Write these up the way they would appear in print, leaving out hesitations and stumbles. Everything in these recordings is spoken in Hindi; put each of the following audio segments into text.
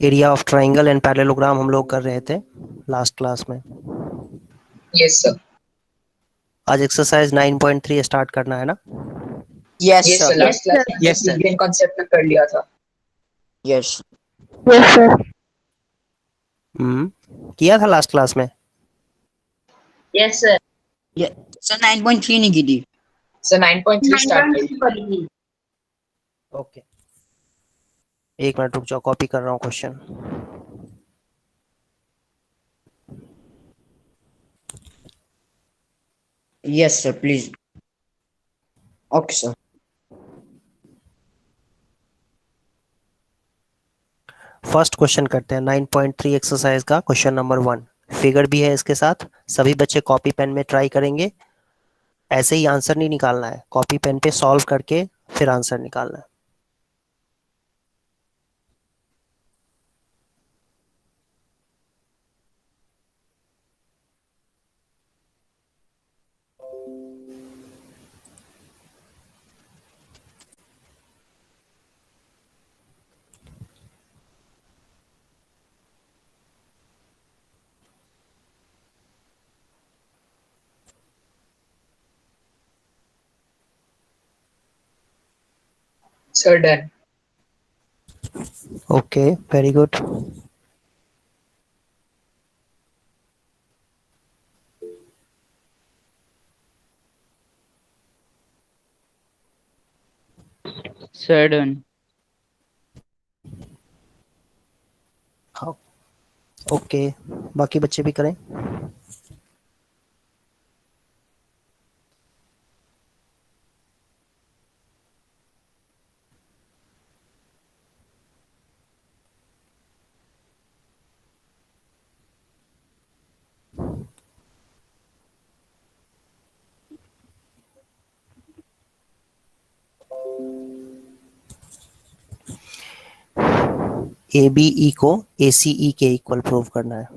Area of triangle and parallelogram हम लोग कर रहे थे लास्ट क्लास में। Yes sir. आज एक्सरसाइज 9.3 स्टार्ट करना है ना? Yes yes sir, sir. Last class में यस सर। मीडियन कॉन्सेप्ट में कर लिया था। Yes yes sir. किया था लास्ट क्लास में। Yes sir. सर 9.3 नहीं की थी। सर 9.3 स्टार्ट करी। ओके, एक मिनट रुक जाओ, कॉपी कर रहा हूँ question. Yes sir please. Okay sir. First question करते हैं 9.3 एक्सरसाइज का क्वेश्चन नंबर 1। फिगर भी है इसके साथ। सभी बच्चे कॉपी पेन में ट्राई करेंगे। ऐसे ही आंसर नहीं निकालना है, कॉपी पेन पे सॉल्व करके फिर आंसर निकालना है। Sir done. Okay, very good. Sir done. हाँ, ओके, बाकी बच्चे भी करें। ए बी ई को ए सी ई के इक्वल प्रूव करना है।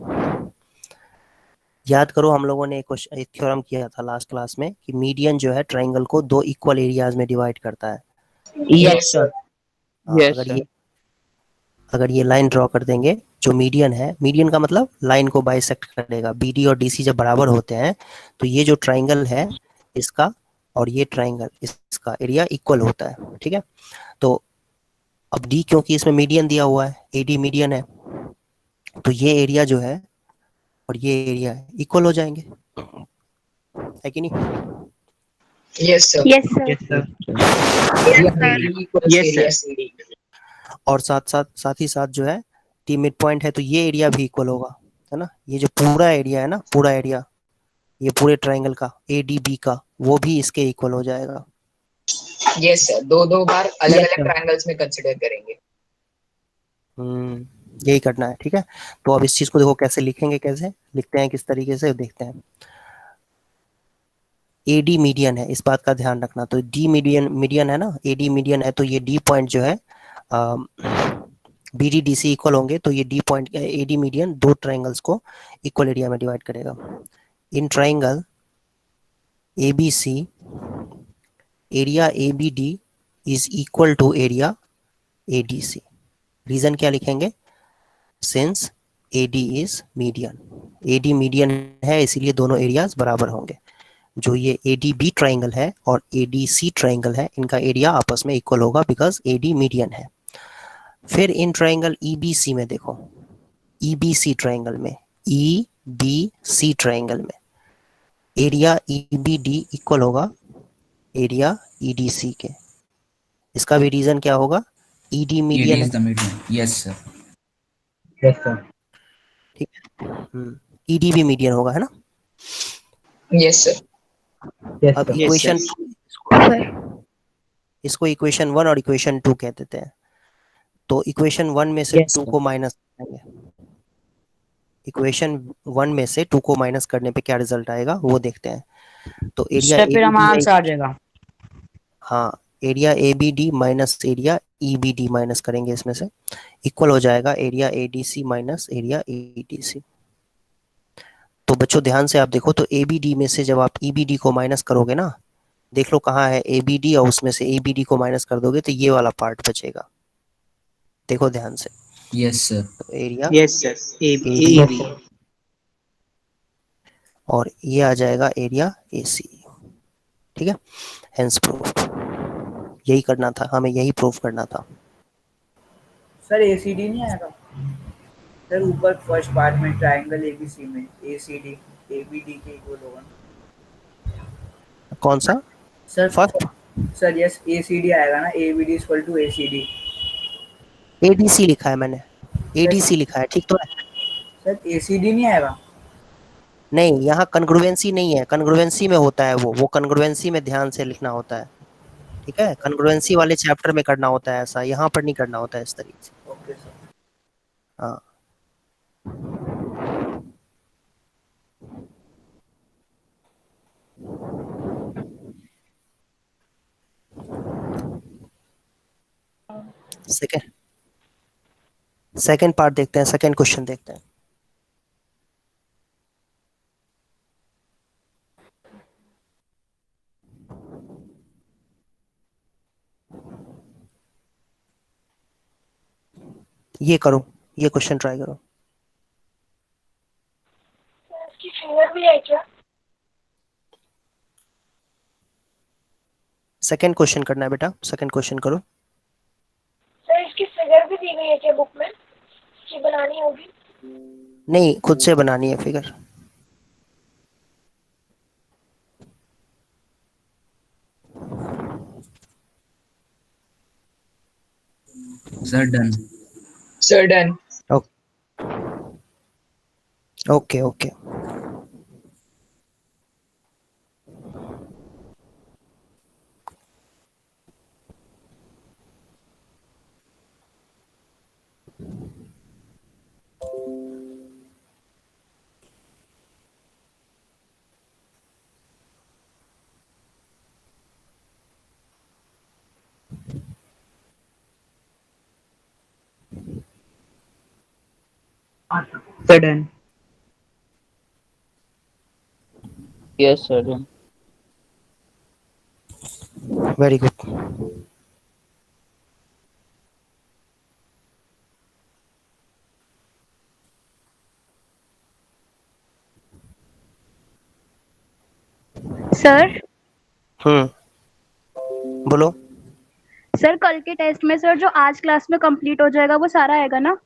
याद करो, हम लोगों ने एक थ्योरम किया था लास्ट क्लास में कि मीडियन जो है ट्राइंगल को दो इक्वल एरियाज में डिवाइड करता है। Yes sir. अगर ये लाइन ड्रॉ कर देंगे, जो मीडियन है, मीडियन का मतलब लाइन को बाइसेक्ट करेगा। बीडी और डीसी जब बराबर होते हैं तो ये जो ट्राइंगल है इसका और ये ट्राइंगल इसका एरिया इक्वल होता है। ठीक है, तो अब डी क्योंकि इसमें मीडियन दिया हुआ है, एडी मीडियन है, तो ये एरिया जो है और ये एरिया इक्वल हो जाएंगे, है कि नहीं? Yes sir. Yes sir. Area CD। और साथ ही साथ जो है टी मिड पॉइंट है तो ये एरिया भी इक्वल होगा, है ना? ये जो पूरा एरिया है ना, पूरा एरिया ये पूरे ट्राइंगल का ADB का, वो भी इसके इक्वल हो जाएगा। यस सर, दो बार अलग अलग ट्रायंगल्स में कंसीडर करेंगे। यही करना है। ठीक है, तो अब इस चीज को देखो कैसे लिखेंगे, कैसे लिखते हैं, किस तरीके से देखते हैं। AD मीडियन है, इस बात का ध्यान रखना। तो D मीडियन है ना, AD मीडियन है, तो ये D पॉइंट जो है BD DC इक्वल होंगे, तो ये D पॉइंट AD मीडियन दो ट्राइंगल्स को इक्वल एरिया में डिवाइड करेगा। In triangle ABC area ABD is equal to area ADC। Reason क्या लिखेंगे? Since AD is median, AD median है इसीलिए दोनों एरियाज बराबर होंगे। जो ये ADB ट्राइंगल है और ADC ट्राइंगल है, इनका एरिया आपस में इक्वल होगा बिकॉज AD मीडियन है। फिर इन ट्राइंगल EBC में देखो, EBC ट्राइंगल में, EBC ट्राइंगल में एरिया EBD इक्वल होगा एरिया EDC के। इसका भी रीजन क्या होगा? ED मीडियन है। Yes sir. Yes sir. ठीक है, ED भी मीडियन होगा, है ना? Yes sir. अब इक्वेशन इसको इक्वेशन 1 और इक्वेशन 2 कह देते हैं। तो इक्वेशन 1 में से 2 को माइनस करेंगे, इक्वेशन 1 में से 2 को माइनस करने पे क्या रिजल्ट आएगा वो देखते हैं। तो एरिया फिर हमारा आंसर आ जाएगा। हाँ, area ABD minus area EBD minus करेंगे इसमें से, इक्वल हो जाएगा area ADC minus area EDC। तो बच्चों ध्यान से आप देखो, तो ABD में से जब आप EBD को माइनस करोगे ना, देख लो कहाँ है ABD, और उसमें से ABD को माइनस कर दोगे तो ये वाला पार्ट बचेगा। देखो ध्यान से, Yes, sir. तो area Yes, sir. AD AB. और ये आ जाएगा एरिया AC। ठीक है, हेंस प्रूफ। यही करना था हमें, यही प्रूफ करना था। सर एसीडी नहीं आएगा सर? ऊपर फर्स्ट पार्ट में ट्रायंगल एबीसी में एसीडी एबीडी के इक्वल होगा कौन सा sir? First? Sir yes ACD आएगा ना, ABD equal to ACD. ADC लिखा है मैंने, ADC लिखा है, ठीक तो है? सर एसीडी नहीं आएगा? नहीं, यहाँ कन्ग्रुएंसी नहीं है, कन्ग्रुएंसी में होता है वो कन्ग्रुएंसी में ध्यान से लिखना होता है। ठीक है, कन्ग्रुएंसी वाले चैप्टर में करना होता है ऐसा, यहाँ पर नहीं करना होता है इस तरीके से। Okay sir. हाँ, सेकेंड पार्ट देखते हैं, सेकेंड क्वेश्चन देखते हैं। ये करो, ये क्वेश्चन ट्राई करो। इसकी फिंगर भी है क्या? सेकेंड क्वेश्चन करना है बेटा, सेकेंड क्वेश्चन करो। सर इसकी फिगर भी दी गई है क्या बुक में? इसकी बनानी होगी? नहीं, खुद से बनानी है figure. Sir, done. Sir, done. Okay okay. Sir, done. Yes, sir. Done. Very good. Sir बोलो। सर कल के टेस्ट में सर जो आज क्लास में कंप्लीट हो जाएगा वो सारा आएगा ना?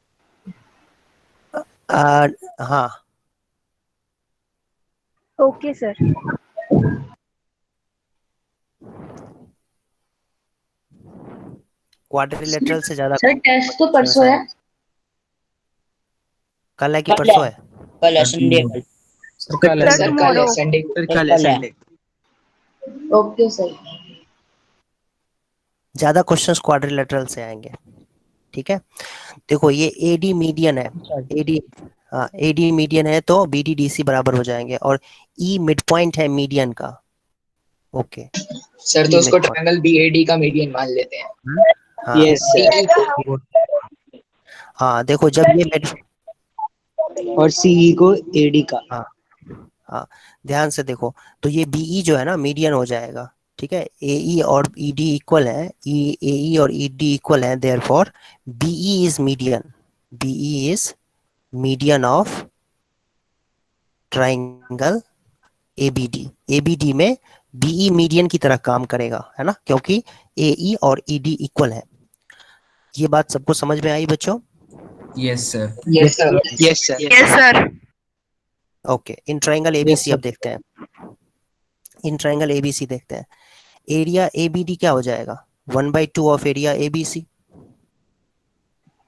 हाँ, ओके सर। क्वाड्रिलेटरल से ज्यादा सर टेस्ट तो परसों है। कल है कि परसों है? कल है संडे। Sir, कल है Sir, सर। कल है tomorrow. संडे। Sir, कल है संडे। Okay sir. ज्यादा क्वेश्चंस क्वाड्रिलेटरल से आएंगे। ठीक है, देखो ये AD मीडियन है, AD हाँ AD मीडियन है तो BD DC बराबर हो जाएंगे, और E मिड पॉइंट है मीडियन का। ओके, सर तो उसको ट्रायंगल BAD का मीडियन मान लेते हैं। हाँ Yes, sir. हाँ, देखो जब ये मिड, और CE को AD का। हाँ ध्यान से देखो, तो ये BE जो है ना मीडियन हो जाएगा। ठीक है, AE और ED इक्वल है, AE और ED इक्वल है, therefore BE is median, BE is median of triangle ABD। ABD में BE मीडियन की तरह काम करेगा, है ना, क्योंकि AE और ED इक्वल है। ये बात सबको समझ में आई बच्चों? Yes, sir. Yes sir. Yes, sir. Yes sir. Okay, इन ट्राइंगल ABC अब देखते हैं, इन ट्राइंगल ABC देखते हैं। एरिया ABD क्या हो जाएगा? 1/2 of area ABC।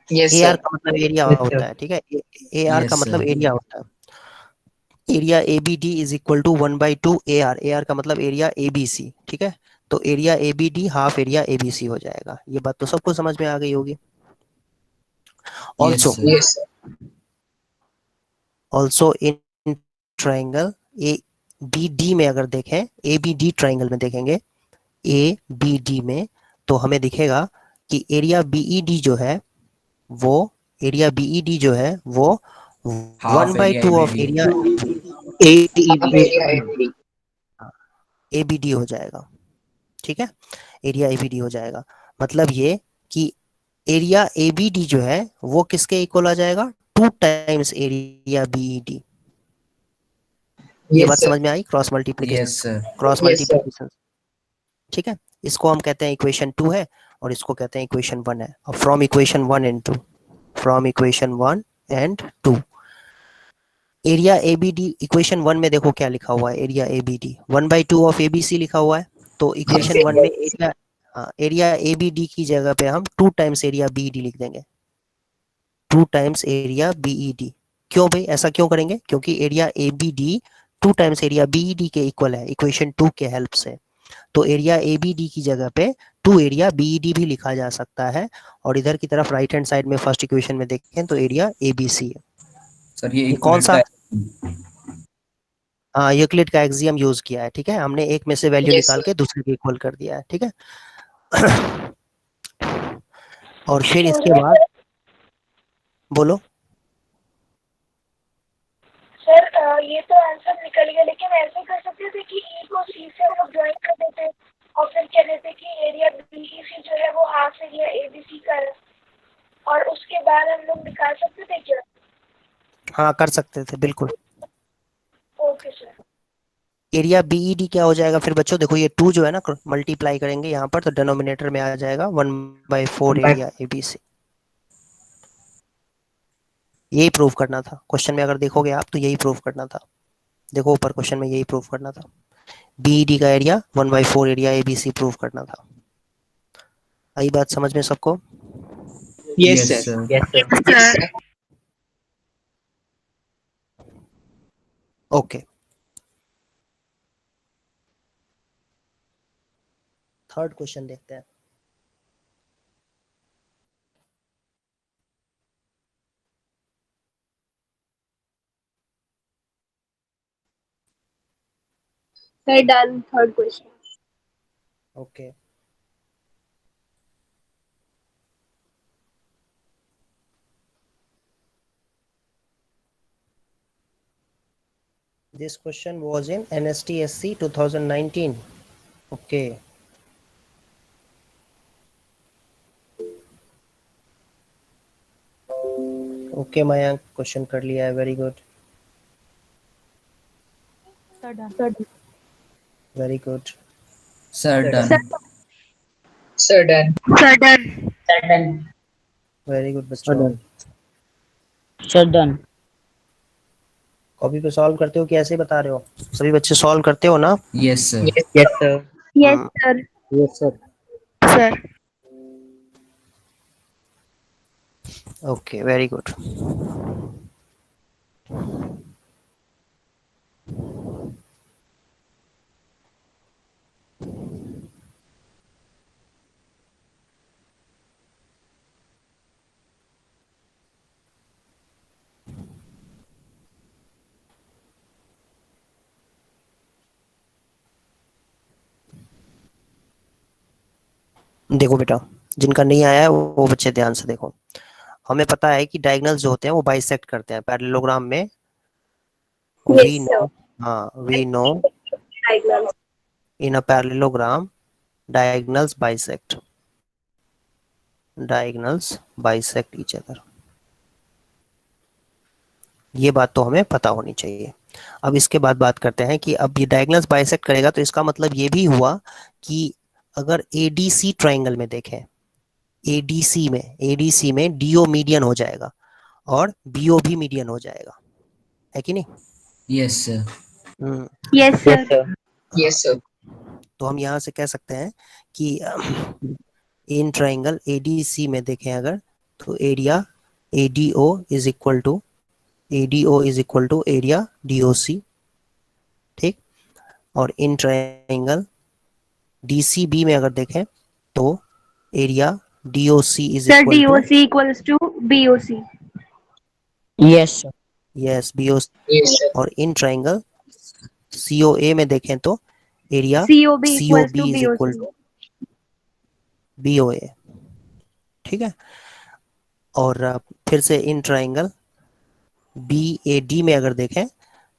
Yes AR sir. का मतलब एरिया होता है, ठीक है, AR का Yes, मतलब sir. एरिया होता है। Area ABD is equal to 1/2 AR, AR का मतलब एरिया ABC। ठीक है, तो area ABD half area ABC हो जाएगा। ये बात तो सबको समझ में आ गई होगी। Yes, also sir. Yes sir. Also in triangle ABD में अगर देखें, ABD ट्राइंगल में देखेंगे, ABD में, तो हमें दिखेगा कि एरिया BED जो है वो, एरिया BED जो है वो Half area 1/2 of ABD. Area half area ABD। ABD हो जाएगा। ठीक है, एरिया ABD हो जाएगा। मतलब ये कि एरिया ABD जो है वो किसके इक्वल आ जाएगा, 2 टाइम्स एरिया BED। ये Yes, बात sir. समझ में आई, cross multiplication, Yes, sir. Cross Yes, sir. Multiplication. ठीक है, इसको हम कहते हैं इक्वेशन 2 है और इसको कहते हैं इक्वेशन 1 है। अब from equation 1 and 2, from equation 1 and 2, area ABD equation 1 में देखो क्या लिखा हुआ है, एरिया ABD 1/2 ऑफ ABC लिखा हुआ है। तो इक्वेशन 1 में एरिया, हाँ, एरिया ABD की जगह पे हम 2 टाइम्स एरिया BED लिख देंगे, 2 टाइम्स एरिया BED। क्यों भाई, ऐसा क्यों करेंगे, क्योंकि area ABD 2 times area BED के इक्वल है इक्वेशन 2 के हेल्प से। तो एरिया ABD की जगह पे 2 एरिया BED भी लिखा जा सकता है। और इधर की तरफ राइट हैंड साइड में फर्स्ट इक्वेशन में देखें तो एरिया ABC है। सर ये ये कौन सा, equivalent हाँ, यूक्लिड का एक्सियम यूज किया है। ठीक है, हमने एक में से वैल्यू Yes, निकाल sir. के दूसरे के इक्वल कर दिया है। ठीक है और फिर इसके बाद बोलो। सर ये तो आंसर निकल गया, लेकिन ऐसे कर सकते थे कि E को C से हम लोग ज्वाइन कर देते और फिर कह देते कि एरिया BEC जो है वो हाफ एरिया ABC का है, और उसके बाद हम लोग निकाल सकते थे क्या? हाँ, कर सकते थे बिल्कुल। Okay sir. एरिया BED क्या हो जाएगा फिर बच्चों, देखो ये 2 जो है ना मल्टीप्लाई करेंगे यहाँ पर तो डिनोमिनेटर में आ जाएगा 1/4 एरिया ABC। यही प्रूव करना था क्वेश्चन में, अगर देखोगे आप तो यही प्रूव करना था। देखो ऊपर क्वेश्चन में यही प्रूव करना था, BED का एरिया 1/4 एरिया ABC प्रूव करना था। आई बात समझ में सबको? Yes, Yes, sir. sir. Yes, sir. Okay, third question देखते हैं। Sir done, third question. Okay, this question was in NSTSC 2019. okay, okay Mayank, question कर लिया है, very good, very good. Sir, done. Sir, done. Sir done. Sir, done. Very good बच्चों। Sir, done. कॉपी पे सॉल्व करते हो कि ऐसे ही बता रहे हो? सभी बच्चे सॉल्व करते हो ना? Yes, sir. Yes, Yes, sir. Yes sir. Yes, sir. Sir okay, very good. देखो बेटा, जिनका नहीं आया है वो बच्चे ध्यान से देखो। हमें पता है कि डायगोनल्स जो होते हैं वो बाइसेक्ट करते हैं पैरेललोग्राम में। वी नो, हाँ, we know in a parallelogram diagonals bisect, diagonals bisect each other। ये बात तो हमें पता होनी चाहिए। अब इसके बाद बात करते हैं कि अब ये डायगोनल्स बाइसेक्ट करेगा तो इसका मतलब ये भी हुआ कि अगर ADC ट्राइंगल में देखें, ADC में DO मीडियन हो जाएगा और BO भी मीडियन हो जाएगा, है कि नहीं? Yes, sir. Yes Yes, sir. sir. yes, sir. तो हम यहाँ से कह सकते हैं कि इन ट्राइंगल ADC में देखें अगर तो area ADO is equal to area DOC, ठीक। और इन ट्राइंगल DCB में अगर देखें तो area DOC is sir equal to, DOC equals to BOC। Yes, sir. Yes, BOC। Yes, sir. और इन ट्राइंगल COA में देखें तो area COB equals COB to is equal BOC। To BOA, ठीक है। और फिर से इन ट्राइंगल BAD में अगर देखें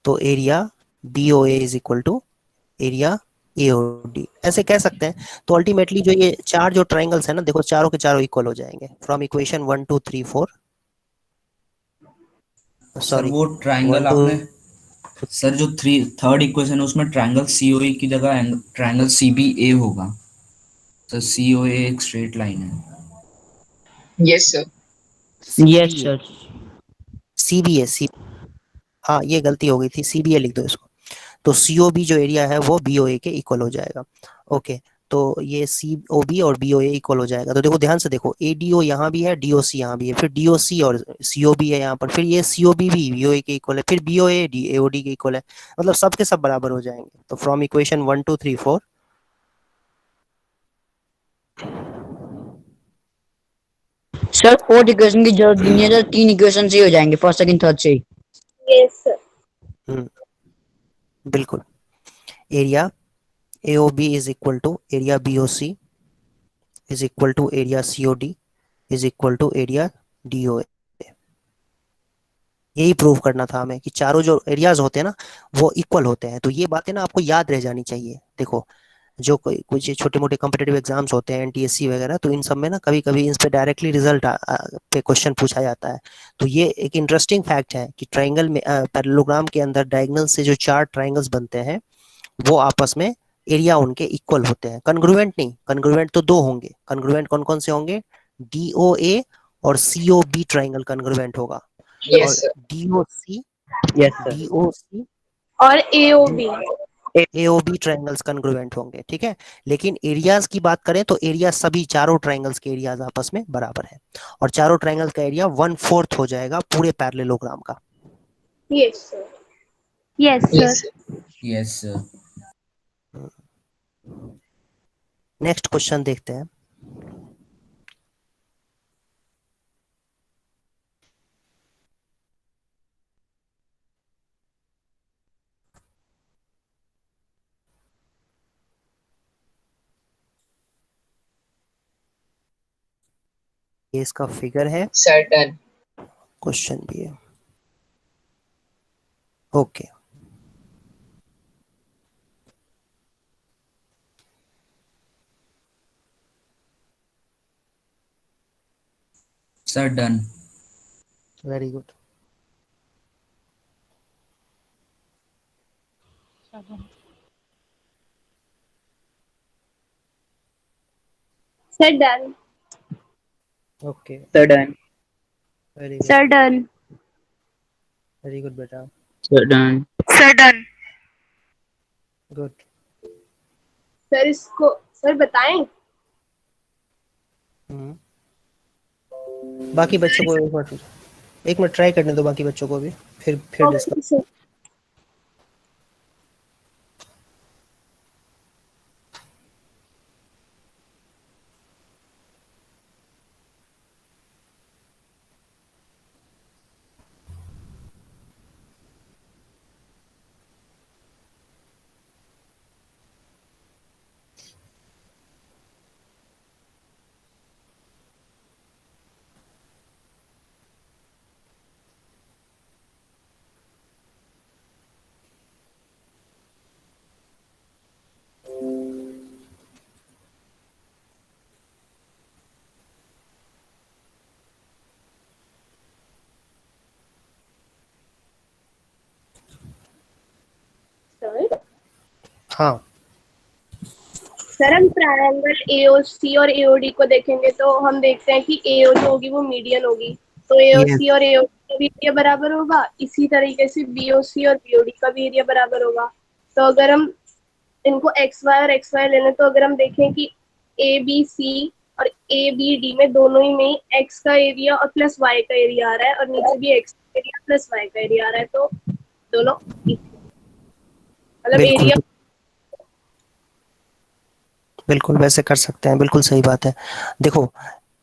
तो area BOA is equal to area AOD ऐसे कह सकते हैं। तो अल्टीमेटली जो ये चार जो ट्राइंगल्स है ना, देखो चारों के चारों इक्वल हो जाएंगे फ्रॉम इक्वेशन 1 2 3 4। सर सॉरी वो ट्रायंगल 1 2 आपने, सर जो थर्ड इक्वेशन है उसमें ट्रायंगल COE की जगह ट्रायंगल CBA होगा। सर COA एक स्ट्रेट लाइन है। Yes, sir. Yes, CBA sir. CBA हाँ ये गलती हो गई थी, CBA लिख दो इसको। तो COB जो एरिया है वो BOA के इक्वल हो जाएगा। ओके, तो ये COB और BOA इक्वल हो जाएगा। तो देखो ध्यान से देखो, ADO यहाँ भी है, DOC यहाँ भी है, फिर DOC और COB है यहाँ पर, फिर ये COB भी BOA के इक्वल है, फिर BOA AOD के इक्वल है, मतलब सब के सब बराबर हो जाएंगे। तो from equation 1 2 3 4 sir fourth equation की जरूरत भी नहीं है सर, 3 इक्वेशन से ही हो जाएंगे, फर्स्ट सेकंड थर्ड से ही। Yes sir. बिल्कुल। Area AOB is equal to area BOC is equal to area COD is equal to area DOA। यही प्रूव करना था हमें कि चारों जो एरियाज होते हैं ना वो इक्वल होते हैं। तो ये बातें ना आपको याद रह जानी चाहिए। देखो जो कुछ छोटे मोटे कॉम्पिटिटिव एग्जाम्स होते हैं NTSC वगैरह, तो इन सब में ना कभी कभी इन पे डायरेक्टली रिजल्ट पे क्वेश्चन पूछा जाता है। तो ये एक इंटरेस्टिंग फैक्ट है कि ट्राइंगल में पैरेललोग्राम के अंदर डायगोनल से जो चार ट्राइंगल्स बनते हैं वो आपस में एरिया उनके इक्वल होते हैं। कन्ग्रुएंट नहीं, कन्ग्रुएंट तो दो होंगे। कन्ग्रुएंट कौन कौन से होंगे? DOA और COB ट्राइंगल कन्ग्रुएंट होगा, Yes, और sir. DOC yes sir. DOC और AOB। AOB ट्राइंगल्स कन्ग्रुएंट होंगे, ठीक है। लेकिन एरियाज की बात करें तो एरिया सभी चारों ट्राइंगल्स के एरियाज आपस में बराबर है, और चारों ट्राइंगल का एरिया 1/4 हो जाएगा पूरे पैरेललोग्राम का। Yes sir. Yes Yes, sir. sir. Yes sir. Next question देखते हैं। ये इसका फिगर है, Sir, done. क्वेश्चन भी है। Okay, sir done. Very good. Sir done. Okay, sir done. Very good, sir done. Very good बेटा, sir done. Sir done. Good. Sir इसको सर बताएं। बाकी बच्चों को एक मिनट ट्राई करने दो, बाकी बच्चों को भी, फिर डिस्कस। Okay sir. सर हाँ, सर हम ट्रायंगल AOC और AOD को देखेंगे तो हम देखते हैं कि AO जो होगी वो मीडियन होगी, तो AOC और AOD का भी एरिया बराबर होगा। इसी तरीके से BOC और BOD का भी एरिया बराबर होगा। तो अगर हम इनको XY और XY लेने, तो अगर हम देखें कि ABC और ABD में दोनों ही में X का एरिया और प्लस Y का एरिया आ रहा है, और नीचे भी X का एरिया प्लस Y का एरिया आ रहा है, तो दोनों मतलब बिल्कुल एरिया। बिल्कुल वैसे कर सकते हैं, बिल्कुल सही बात है। देखो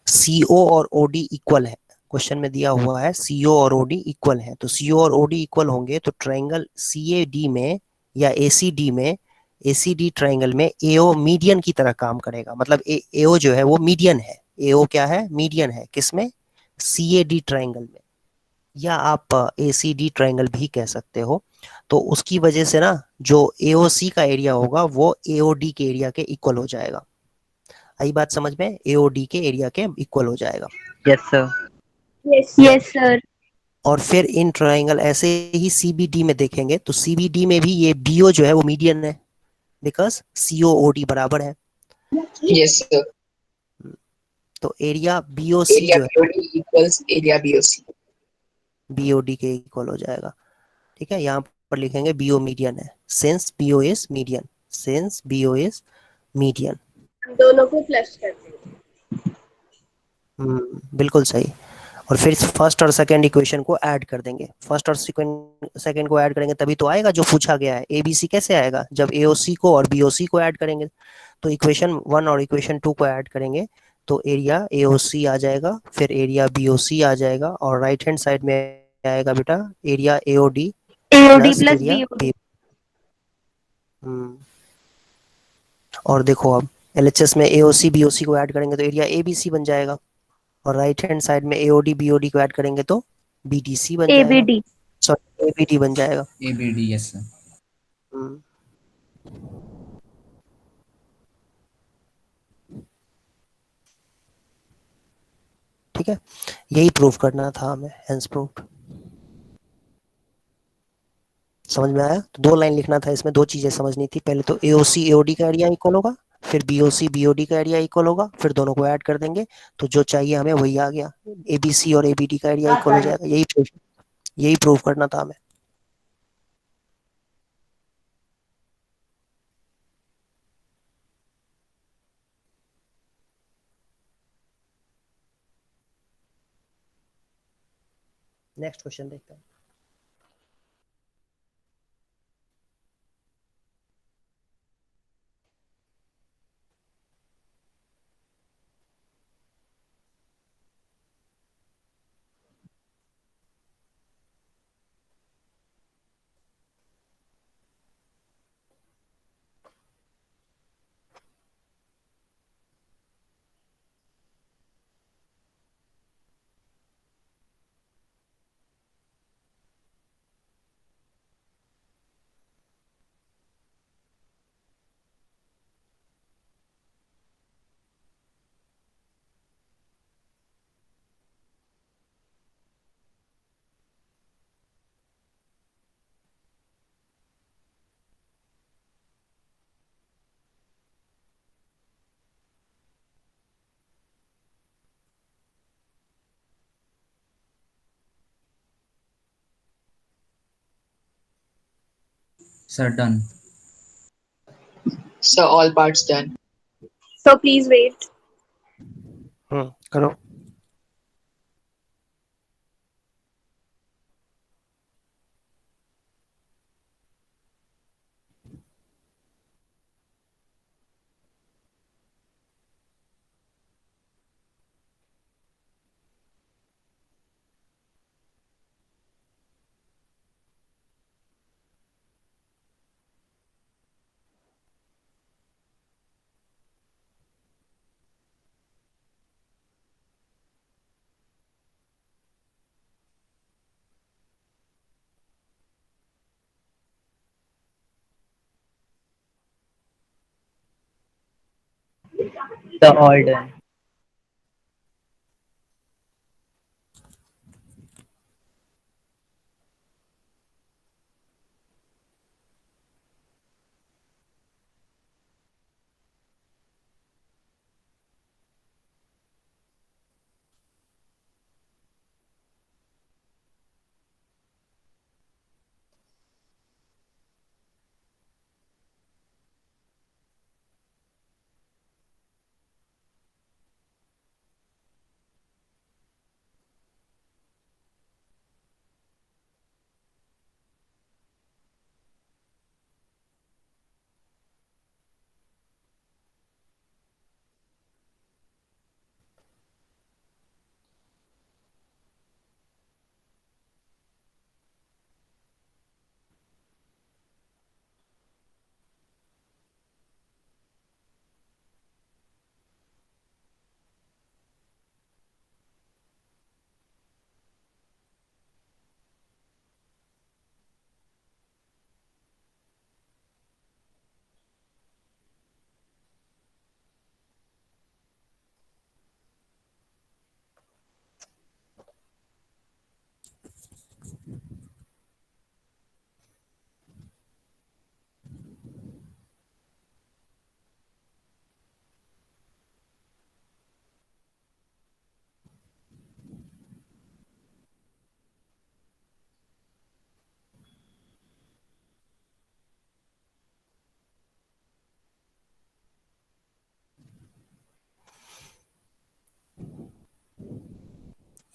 CO और OD इक्वल है, क्वेश्चन में दिया हुआ है CO और OD इक्वल है, तो CO और OD इक्वल होंगे तो ट्राइंगल CAD में या ACD ट्राइंगल में AO मीडियन की तरह काम करेगा। मतलब AO जो है वो मीडियन है। AO क्या है? मीडियन है। किसमें? CAD ट्राइंगल में। या आप ACD ट्रायंगल भी कह सकते हो। तो उसकी वजह से ना जो AOC का एरिया होगा वो AOD के एरिया के इक्वल हो जाएगा। आई बात समझ में? AOD के एरिया के इक्वल हो जाएगा। Yes sir. Yes sir. और फिर इन ट्रायंगल ऐसे ही CBD में देखेंगे तो CBD में भी ये BO जो है वो मीडियन है, बिकॉज COOD बराबर है। Yes sir. तो एरिया BOC एरिया जो है BOD equals area BOC। BOD के इक्वल हो जाएगा। ठीक है, यहाँ पर लिखेंगे BO मीडियन है, since BO is median, since BO is median. दोनों को प्लस कर देंगे। बिल्कुल सही। और फिर फर्स्ट और सेकंड इक्वेशन को ऐड कर देंगे। फर्स्ट और सेकंड को ऐड करेंगे तभी तो आएगा जो पूछा गया है। ABC कैसे आएगा? जब AOC को और BOC को ऐड करेंगे। तो इक्वेशन 1 और इक्वेशन 2 को ऐड करेंगे तो एरिया AOC आ जाएगा, फिर एरिया BOC आ जाएगा, और राइट हैंड साइड में आएगा बेटा area AOD AOD plus plus area BOD। B। और देखो अब LHS में AOC BOC को ऐड करेंगे तो एरिया ABC बन जाएगा, और राइट हैंड साइड में AOD BOD को ऐड करेंगे तो BDC बन जाएगा, ABD। सॉरी ABD बन जाएगा। ABD, yes sir. हम्म, ठीक है, यही प्रूफ करना था हमें, हेंस प्रूफ। समझ में आया? तो 2 लाइन लिखना था इसमें, 2 चीजें समझनी थी। पहले तो AOC AOD का एरिया इक्वल होगा, फिर BOC BOD का एरिया इक्वल होगा, फिर दोनों को ऐड कर देंगे तो जो चाहिए हमें वही आ गया। ABC और ABD का एरिया इक्वल हो जाएगा। यही प्रूफ करना था हमें। नेक्स्ट क्वेश्चन देखते हैं। Sir done. Sir all parts done. So please wait. करो। The all done.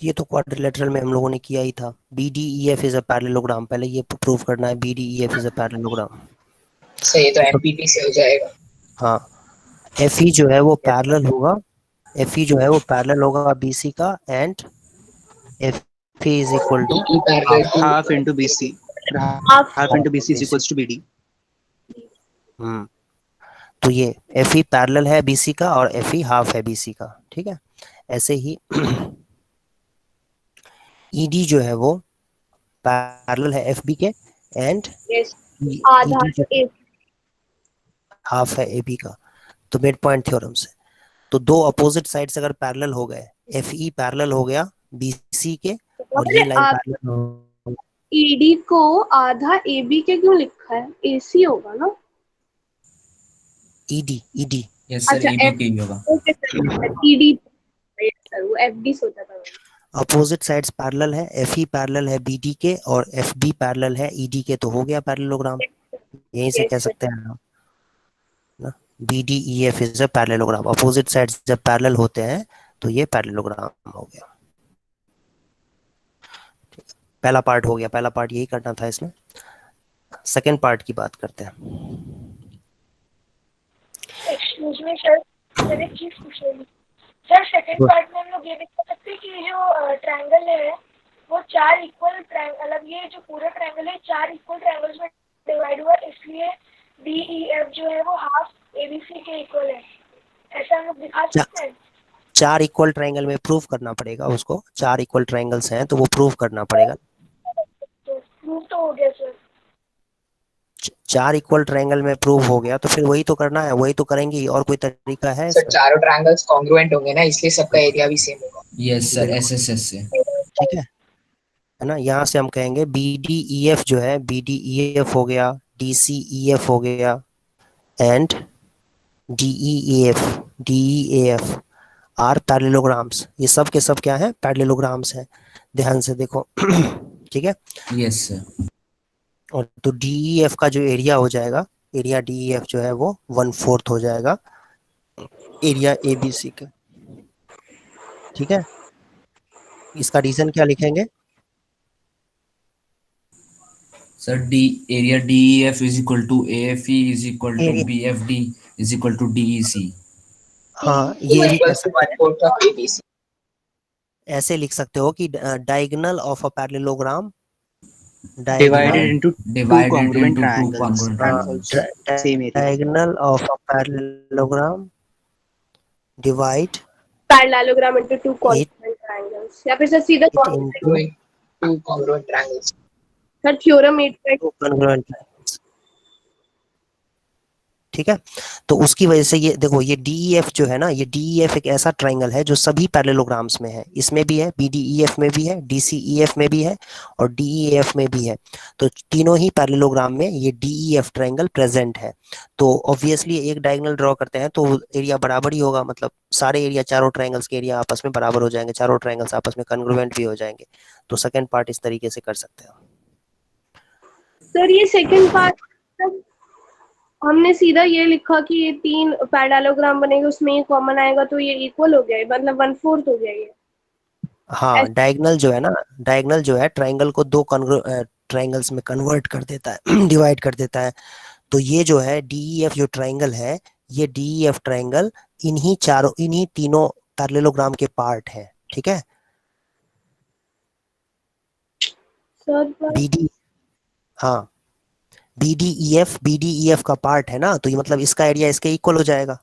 ये तो क्वाड्रिलेटरल में हम लोगों ने किया ही था। BDEF इज अ पैरेललोग्राम, पहले ये प्रूव करना है BDEF इज अ पैरेललोग्राम। सही है, तो एमपीपी से हो जाएगा। हाँ, FE जो है वो पैरेलल होगा, FE जो है वो पैरेलल होगा BC का, and FE is equal to DE parallel to half into BC. Half into BC is equals to BD. तो ये FE पैरेलल है BC का और FE हाफ है BC का, ठीक है। ऐसे ही ED जो है वो पैरेलल है FB के, एंड आधा ED हाफ है AB का। तो मिड पॉइंट थ्योरम से तो दो अपोजिट साइड्स अगर पैरेलल हो गए, FE पैरेलल हो गया BC के और ये लाइन पैरेलल हो, ED को आधा AB के क्यों लिखा है? AC होगा ना? ED यस सर, अच्छा, ED ही होगा। ओके सर, ED सर, वो FD सोचा था मैंने। अपोजिट साइड्स पैरेलल है, FE पैरेलल है BD के और FB पैरेलल है ED के, तो हो गया पैरेललोग्राम। यहीं से कह सकते हैं ना, BDEF is a parallelogram. Opposite sides जब पैरेलल होते हैं तो ये पैरेललोग्राम हो गया। पहला पार्ट हो गया, पहला पार्ट यही करना था इसमें। सेकंड पार्ट की बात करते हैं। एक्सक्यूज मी सर, सर एक चीज पूछ रही हूँ सर। सेकंड पार्ट में हम लोग ये देख सकते हैं कि जो ट्रायंगल है वो चार इक्वल मतलब ये जो पूरा ट्रायंगल है चार इक्वल ट्रायंगल्स में डिवाइड हुआ, इसलिए DEF जो है वो हाफ ABC के इक्वल है, ऐसा हम लोग दिखा सकते हैं। चार इक्वल ट्रायंगल में प्रूव करना पड़ेगा उसको, चार इक्वल ट्रायंगल्स हैं तो वो प्रूव करना पड़ेगा। तो प्रूव तो हो गया सर। चार इक्वल ट्रायंगल में प्रूव हो गया तो फिर वही तो करना है, वही तो करेंगे, और कोई तरीका है सर चारों ट्रायंगल्स कॉन्ग्रुएंट होंगे ना, इसलिए सबका एरिया भी सेम होगा। यस सर, SSS से। ठीक है ना। यहाँ से हम कहेंगे BDEF जो है, BDEF हो गया, DCEF हो गया, एंड DEAF आर पैरेललोग्राम्स। ये सब के सब क्या है? पैरेललोग्राम्स हैं। ध्यान से देखो ठीक है। Yes sir. और तो DEF का जो एरिया हो जाएगा, एरिया DEF जो है वो 1/4 हो जाएगा एरिया ABC का, ठीक है। इसका रीजन क्या लिखेंगे? Sir area DEF is equal to AFE is equal to BFD is equal to DEC। हाँ, ये भी कह सकते हैं, 1/4 ऑफ ABC। ऐसे लिख सकते हो कि diagonal of a parallelogram Divided into two congruent two triangles. congruent triangles. Same area. diagonal of a parallelogram divide parallelogram into two congruent triangles, या फिर सर सीधा it into two congruent triangles. Sir theorem 8 two congruent triangles, ठीक है। तो उसकी वजह से ये देखो, ये DEF जो है ना, ये DEF एक ऐसा ट्रायंगल है जो सभी पैरेललोग्राम्स में है। इसमें भी है, BDEF में भी है, DCEF में भी है और DEF में भी है। तो तीनों ही पैरेललोग्राम में ये DEF ट्रायंगल प्रेजेंट है। तो ऑब्वियसली एक डायगोनल ड्रॉ करते हैं तो एरिया बराबर ही होगा, मतलब सारे एरिया, चारों ट्रायंगल्स के एरिया आपस में बराबर हो जाएंगे, चारों ट्रायंगल्स आपस में कॉन्ग्रुएंट भी हो जाएंगे। तो सेकंड पार्ट इस तरीके से कर सकते हैं। सर ये सेकंड पार्ट हमने सीधा ये लिखा कि ये तीन पैरेललोग्राम बनेंगे, उसमें ये कॉमन आएगा तो ये इक्वल हो गया, मतलब 1/4 हो गया ये। हाँ, डायगोनल जो है ना, डायगोनल जो है ट्रायंगल को दो ट्रायंगल्स में कन्वर्ट कर देता है डिवाइड कर देता है। तो ये जो है DEF जो ट्रायंगल है, ये DEF ट्रायंगल इन्हीं तीनों पैरेललोग्राम के पार्ट है, ठीक है। सर BD हाँ, BDEF का पार्ट है ना, तो ये मतलब इसका एरिया इसके इक्वल हो जाएगा,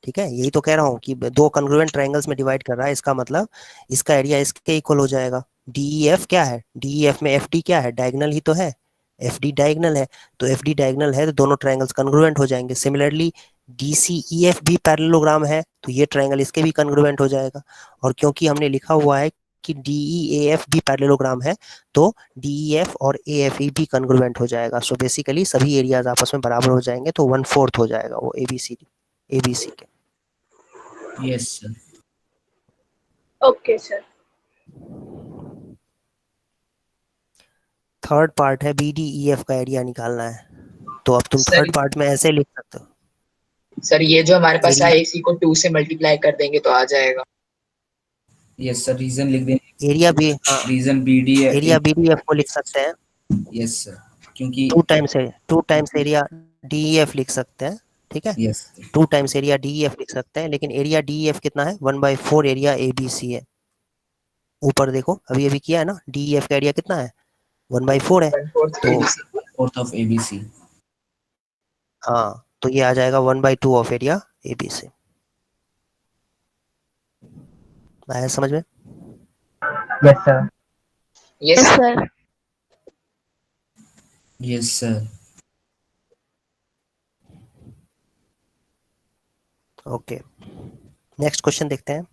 ठीक है। यही तो कह रहा हूँ कि दो कॉन्ग्रुएंट ट्रायंगल्स में डिवाइड कर रहा है, इसका मतलब इसका एरिया इसके इक्वल हो जाएगा। DEF क्या है? DEF में FD क्या है? डायगोनल ही तो है, FD डायगोनल है, तो FD डायगोनल है तो दोनों ट्रायंगल्स कॉन्ग्रुएंट हो जाएंगे। सिमिलरली DCEF भी पैरेललोग्राम है तो ये ट्रायंगल इसके भी कॉन्ग्रुएंट हो जाएगा। और क्योंकि हमने लिखा हुआ है कि DEAF भी पैरेललोग्राम है तो DEF और AFE भी कॉन्ग्रुएंट हो जाएगा। सो बेसिकली सभी एरियाज आपस में बराबर हो जाएंगे, तो 1/4 हो जाएगा वो ABC के। Yes sir. Okay sir. Third part है BDEF का एरिया निकालना है, तो अब तुम सर- थर्ड पार्ट में ऐसे लिख सकते हो। सर ये जो हमारे पास है AC को 2 से मल्टीप्लाई कर देंगे तो आ जाएगा। यस सर, रीजन लिख देंगे। एरिया बी, हाँ, रीजन BD है। एरिया BDF को लिख सकते हैं यस सर, क्योंकि 2 टाइम्स एरिया DEF लिख सकते हैं, ठीक है। यस 2 टाइम्स एरिया DEF लिख सकते हैं, लेकिन एरिया DEF कितना है, 1/4 एरिया ABC है। ऊपर देखो, अभी अभी किया है ना, DEF का एरिया कितना है, 1/4 है। 1/4 तो ABC। 4th of ABC। हाँ, तो ये आ जाएगा 1/2 ऑफ एरिया ABC। आया समझ में? Yes, sir. Yes yes sir. Sir. Yes sir. Okay, next question देखते हैं।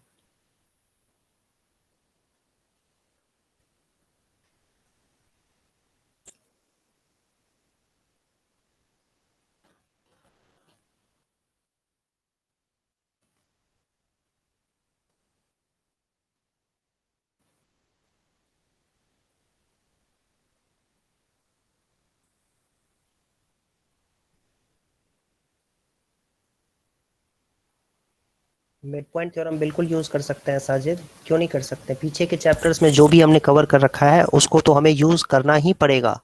मिड पॉइंट थ्योरम बिल्कुल यूज कर सकते हैं साजिद, क्यों नहीं कर सकते? पीछे के चैप्टर्स में जो भी हमने कवर कर रखा है उसको तो हमें यूज करना ही पड़ेगा।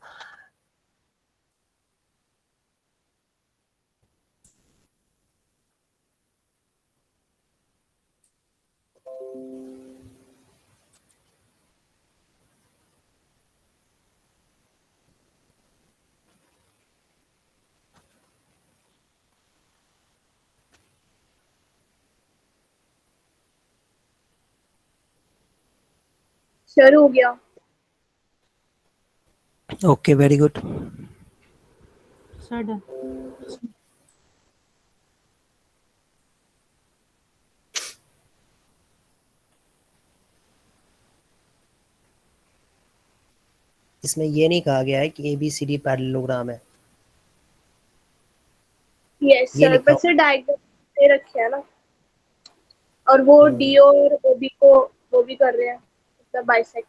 सर हो गया। Okay, very good. Sir done. इसमें ये नहीं कहा गया है कि ABCD पैरेललोग्राम है, यस ये सर, लिखा पर सर डायग्राम दे रखे है ना, और वो डी और OB को वो भी कर रहे हैं, मतलब बाइसेक्ट।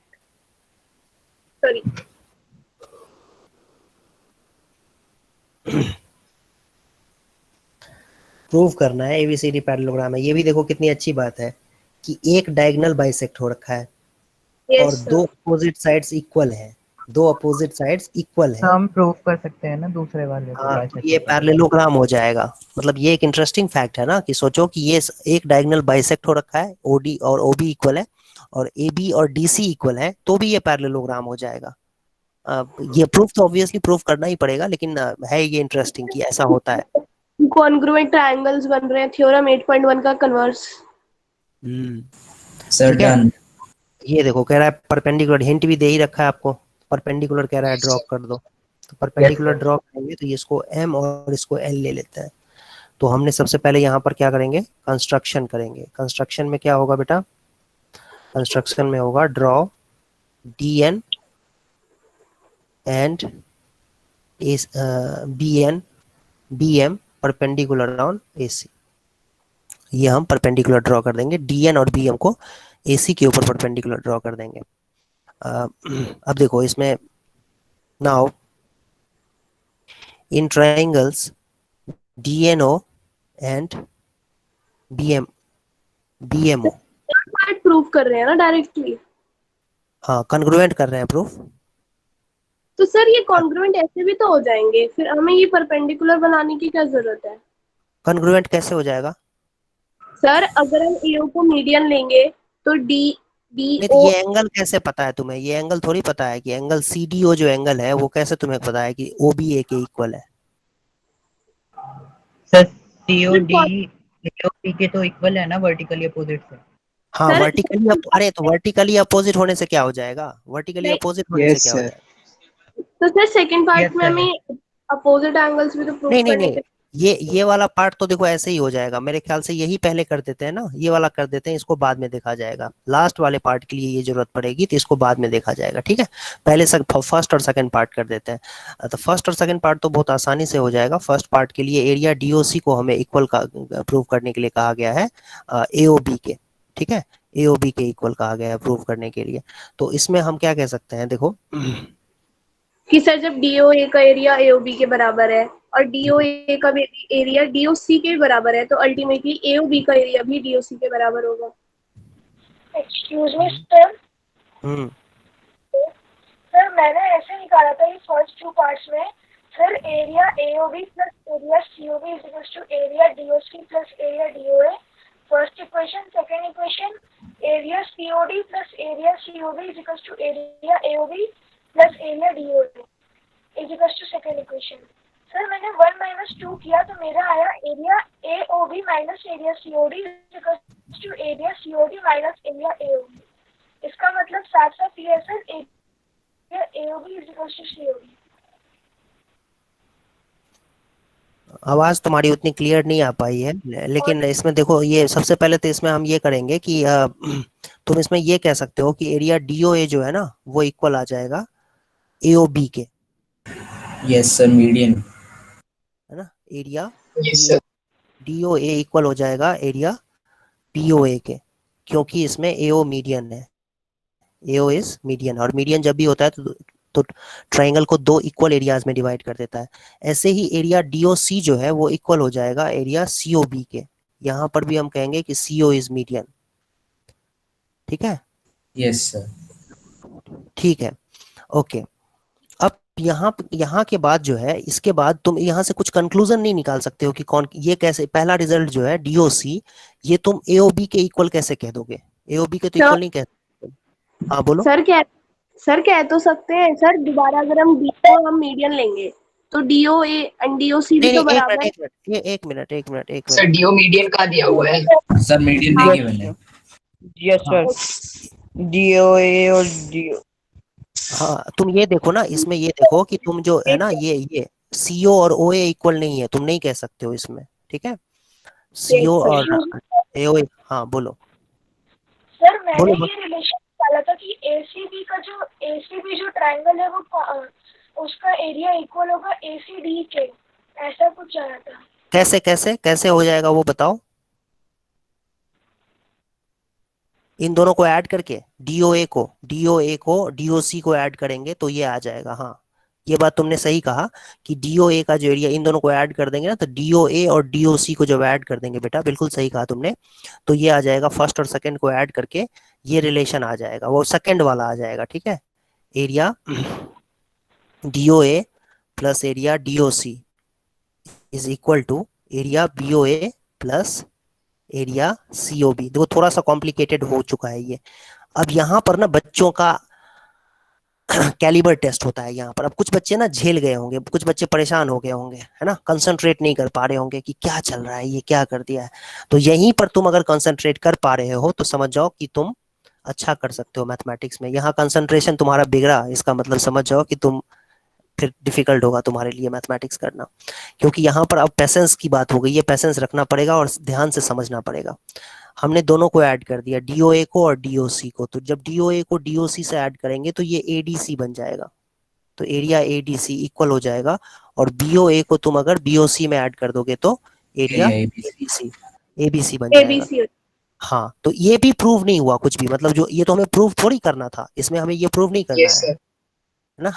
सॉरी। प्रूव करना है ABCD पैरेललोग्राम है। ये भी देखो कितनी अच्छी बात है कि एक डायगोनल बाइसेक्ट हो रखा है और यस दो सर। अपोजिट साइड्स इक्वल है, 2 अपोजिट साइड्स इक्वल तो है। हम प्रूव कर सकते हैं ना दूसरे वाले को, हाँ, तो बाइसेक्ट ये होता है। पैरेललोग्राम हो जाएगा। मतलब ये एक इंटरेस्टिंग फैक्ट है ना, कि सोचो कि ये एक डायगोनल बाइसेक्ट हो रखा है, OD और OB इक्वल है, और AB और DC इक्वल है, तो भी ये पैरेललोग्राम हो जाएगा। ये प्रूफ तो ऑब्वियसली प्रूफ करना ही पड़ेगा, लेकिन है ये इंटरेस्टिंग कि ऐसा होता है। कॉन्ग्रुएंट ट्रायंगल्स बन रहे हैं, थ्योरम 8.1 का कन्वर्स। सर ठीक है, डन। ये देखो कह रहा है परपेंडिकुलर, हिंट भी दे ही रखा है आपको, परपेंडिकुलर कह रहा है ड्रॉ कर दो, तो परपेंडिकुलर ड्रॉ करेंगे तो ये इसको M और इसको L ले लेते हैं। तो हमने सबसे पहले यहाँ पर क्या करेंगे, कंस्ट्रक्शन करेंगे। कंस्ट्रक्शन में क्या होगा बेटा, कंस्ट्रक्शन में होगा draw DN and BM perpendicular on AC। ये हम परपेंडिकुलर ड्रॉ कर देंगे, DN और BM को AC के ऊपर परपेंडिकुलर ड्रॉ कर देंगे। अब देखो इसमें, now in triangles DNO and BMO, proof कर रहे हैं ना डायरेक्टली। हाँ कॉन्ग्रुएंट कर रहे हैं प्रूफ। तो सर ये कॉन्ग्रुएंट ऐसे भी तो हो जाएंगे, फिर हमें ये परपेंडिकुलर बनाने की क्या जरूरत है? कॉन्ग्रुएंट कैसे हो जाएगा? सर अगर हम AO को मीडियन लेंगे तो नहीं, तो DO। ये एंगल कैसे पता है तुम्हें? ये एंगल थोड़ी पता है कि एंगल CDO जो एंगल है वो कैसे तुम्हें पता है कि OBA के इक्वल है? सर COD के तो इक्वल है ना वर्टिकली अपोजिट से। हाँ, सर वर्टिकली अरे तो वर्टिकली अपोजिट होने से क्या हो जाएगा, वर्टिकली नहीं, अपोजिट होने से Yes, क्या हो sir. जाएगा? तो सर सेकंड पार्ट Yes, में sir. हमें अपोजिट एंगल्स भी तो प्रूव नहीं नहीं करने नहीं, के। ये वाला पार्ट तो देखो ऐसे ही हो जाएगा, मेरे ख्याल से यही पहले कर देते हैं ना, ये वाला कर देते हैं, इसको बाद में देखा जाएगा। लास्ट वाले पार्ट के लिए ये जरूरत पड़ेगी, तो इसको बाद में देखा जाएगा, ठीक है। पहले फर्स्ट और सेकंड पार्ट कर देते हैं। तो फर्स्ट और सेकंड पार्ट तो बहुत आसानी से हो जाएगा। फर्स्ट पार्ट के लिए एरिया DOC को हमें इक्वल का प्रूव करने के लिए कहा गया है AOB के, ठीक है, AOB के इक्वल कहा गया है प्रूव करने के लिए। तो इसमें हम क्या कह सकते हैं, देखो कि सर जब DOA का एरिया AOB के बराबर है और DOA का भी एरिया DOC के बराबर है, तो अल्टीमेटली AOB का एरिया भी DOC के बराबर होगा। Excuse me sir, hmm sir मैंने ऐसे निकाला था ये फर्स्ट टू पार्ट्स में। Sir area AOB plus area COB is equals to area DOC plus area DOA, first equation. Second equation, area COD plus area COB is equals to area AOB plus area DOA is equals to second equation. Sir मैंने 1 - 2 किया तो मेरा आया area AOB minus area COD is equals to area COD minus area AOB. इसका मतलब साथ साथ ये है sir, area AOB is equals to COD. आवाज तुम्हारी उतनी क्लियर नहीं आ पाई है, लेकिन इसमें देखो, ये सबसे पहले तो इसमें हम ये करेंगे कि तुम इसमें ये कह सकते हो कि एरिया डीओए जो है ना वो इक्वल आ जाएगा एओबी के, यस सर, मीडियन। है ना। Area yes sir. DOA equal हो जाएगा एरिया पीओए के, क्योंकि इसमें एओ मीडियन है, एओ इज मीडियन, और मीडियन जब भी होता है तो ट्राइंगल को दो इक्वल एरियाज में डिवाइड कर देता है। ऐसे ही एरिया डीओसी जो है वो इक्वल हो जाएगा एरिया सीओबी के, यहाँ पर भी हम कहेंगे कि सीओ इज मीडियन। ठीक है, यस सर। ठीक है, ओके। अब यहाँ के बाद जो है, इसके बाद तुम यहाँ से कुछ कंक्लूजन नहीं निकाल सकते हो कि कौन, ये कैसे, पहला रिजल्ट जो है डीओसी, ये तुम एओबी के इक्वल कैसे कह दोगे? एओबी के तो इक्वल नहीं कह सकते। हाँ बोलो सर कह तो सकते हैं सर, दोबारा अगर हम डी को हम मीडियन लेंगे तो डीओ ए एंड डीओसी भी तो बराबर है। एक मिनट सर डीओ मीडियन का दिया हुआ है सर, मीडियन नहीं गिवन है। यस सर, डीओए और डीओ। हाँ, तुम ये देखो ना, इसमें ये देखो कि तुम जो है ना, ये सीओ और ओए इक्वल नहीं है, तुम नहीं कह सकते हो इसमें। ठीक है, सीओ और एओए। हाँ बोलो। सर मैंने ये रिलेशन निकाला था कि एसीबी का जो एसीबी जो ट्रायंगल है वो उसका एरिया इक्वल होगा एसीडी के, ऐसा कुछ आया था। कैसे कैसे कैसे हो जाएगा वो बताओ? इन दोनों को ऐड करके डीओए को डीओसी को ऐड करेंगे तो ये आ जाएगा। हाँ, ये बात तुमने सही कहा कि डीओए का जो एरिया, इन दोनों को ऐड कर देंगे ना, तो डीओए और डीओसी को जब ऐड कर देंगे, बेटा बिल्कुल सही कहा तुमने, तो ये आ जाएगा, फर्स्ट और सेकंड को ऐड करके ये रिलेशन आ जाएगा, वो सेकंड वाला आ जाएगा। ठीक है, area DOA plus area DOC is equal to area BOA plus area COB. देखो थोड़ा सा कॉम्प्लिकेटेड हो चुका है ये। अब यहाँ पर ना बच्चों का कैलिबर टेस्ट होता है यहाँ पर। अब कुछ बच्चे ना झेल गए होंगे, कुछ बच्चे परेशान हो गए होंगे, है ना, कंसंट्रेट नहीं कर पा रहे होंगे कि क्या चल रहा है, ये क्या कर दिया है। तो यहीं पर तुम अगर कंसंट्रेट कर पा रहे हो तो समझ जाओ कि तुम अच्छा कर सकते हो मैथमेटिक्स में। यहाँ कंसंट्रेशन तुम्हारा बिगड़ा, इसका मतलब समझ जाओ कि तुम फिर डिफिकल्ट होगा तुम्हारे लिए मैथमेटिक्स करना, क्योंकि यहाँ पर अब पैसेंस की बात हो गई है, पैसेंस रखना पड़ेगा और ध्यान से समझना पड़ेगा। हमने दोनों को ऐड कर दिया, डीओए को और डीओसी को, तो जब डीओए को डीओसी से ऐड करेंगे तो ये एडीसी बन जाएगा, तो एरिया एडीसी इक्वल हो जाएगा। और बीओए को तुम अगर बीओसी में ऐड कर दोगे तो एरिया एबीसी बन जाएगा। हाँ, तो ये भी प्रूव नहीं हुआ कुछ भी, मतलब जो ये तो हमें प्रूव थोड़ी करना था, इसमें हमें ये प्रूव नहीं करना है ना,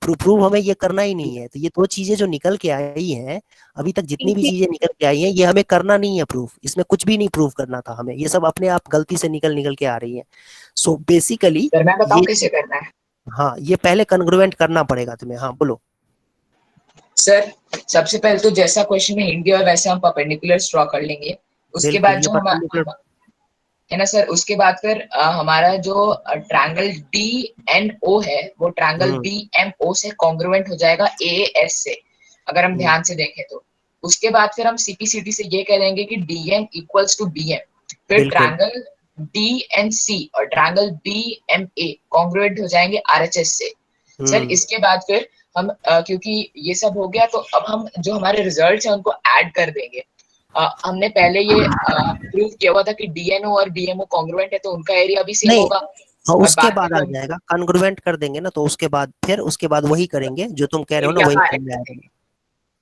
प्रूव हमें ये करना ही नहीं है। तो ये दो चीजें जो निकल के आई हैं अभी तक, जितनी भी चीजें निकल के आई हैं, ये हमें करना नहीं है प्रूफ, इसमें कुछ भी नहीं प्रूव करना था हमें, ये सब अपने आप गलती से निकल के आ रही है। सो बेसिकली मैं बताऊं कैसे करना है? हाँ, ये पहले कन्ग्रुएंट करना पड़ेगा तुम्हें। हाँ बोलो सर। सबसे पहले तो जैसा क्वेश्चन में हिंट दिया है वैसे हम परपेंडिकुलर्स ड्रॉ कर लेंगे। उसके बाद जो हम है ना सर, उसके बाद फिर हमारा जो ट्रायंगल डी एंड ओ है वो ट्रायंगल बी एम ओ से कॉन्ग्रुएंट हो जाएगा ए एस से, अगर हम ध्यान से देखें तो। उसके बाद फिर हम सीपीसीटी से ये कह देंगे कि D M equals to B M, फिर ट्रायंगल डी एंड सी और triangle B M A congruent हो जाएंगे आरएचएस से। सर इसके बाद फिर हम क्योंकि ये सब हो गया तो अब हम जो हमारे रिजल्ट्स हैं उनको ऐड कर देंगे। हमने पहले ये प्रूव किया हुआ था कि डीएनओ और डीएमओ कॉन्ग्रुएंट है, तो उनका एरिया भी सेम होगा। हाँ, उसके बाद आ जाएगा, कॉन्ग्रुएंट कर देंगे ना, तो उसके बाद फिर उसके बाद वही करेंगे जो तुम कह रहे हो ना, वही करना है।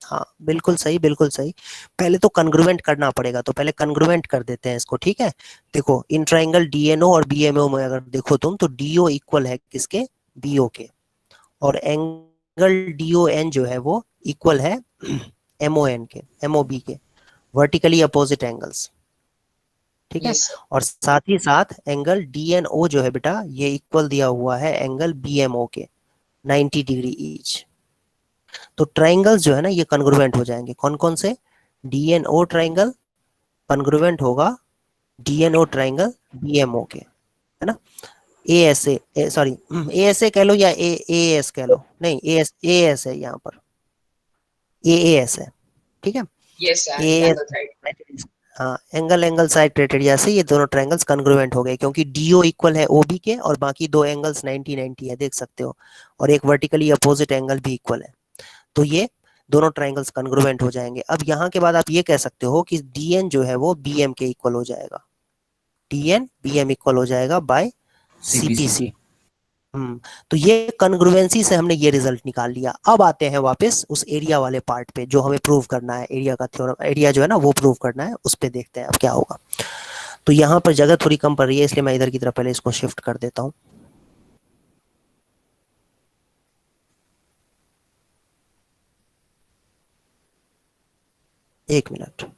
हाँ बिल्कुल सही, बिल्कुल सही। पहले तो कॉन्ग्रुएंट करना पड़ेगा, तो पहले कॉन्ग्रुएंट कर देते हैं इसको। ठीक है, देखो इन ट्रायंगल डीएनओ और बीएमओ में अगर देखो तुम, तो डीओ इक्वल है किसके? बीओ के, और एंगल डीओएन जो है वो इक्वल है एमओएन के, एमओबी के, वर्टिकली अपोजिट एंगल्स। ठीक है। Yes, sir. और साथ ही साथ एंगल DNO जो है बेटा ये इक्वल दिया हुआ है एंगल BMO के 90 डिग्री ईच। तो ट्राइंगल्स जो है ना ये कॉन्ग्रुएंट हो जाएंगे। कौन कौन से? DNO ट्राइंगल कॉन्ग्रुएंट होगा DNO ट्राइंगल BMO के, है ना। ASA सॉरी ASA कह लो या AAS कह लो, नहीं AS है यहाँ पर, AAS है, ठीक है। Yes, sir. AAS Triangle side. हाँ, एंगल साइड क्राइटेरिया से ये दोनों ट्रायंगल्स कॉन्ग्रुएंट हो गए क्योंकि DO इक्वल है OB के और बाकी दो एंगल्स 90-90 है, देख सकते हो, और एक वर्टिकली अपोजिट एंगल भी इक्वल है। तो ये दोनों ट्रायंगल्स कॉन्ग्रुएंट हो जाएंगे। अब यहाँ के बाद आप ये कह सकते हो कि DN जो है वो BM के इक्वल हो जाएगा, DN BM इक्वल हो जाएगा बाय CPC। तो ये कॉन्ग्रुएंसी से हमने ये रिजल्ट निकाल लिया। अब आते हैं वापस उस एरिया वाले पार्ट पे जो हमें प्रूव करना है, एरिया का थ्योरम, एरिया जो है ना वो प्रूव करना है, उस पे देखते हैं अब क्या होगा। तो यहाँ पर जगह थोड़ी कम पड़ रही है इसलिए मैं इधर की तरफ पहले इसको शिफ्ट कर देता हूँ। एक मिनट।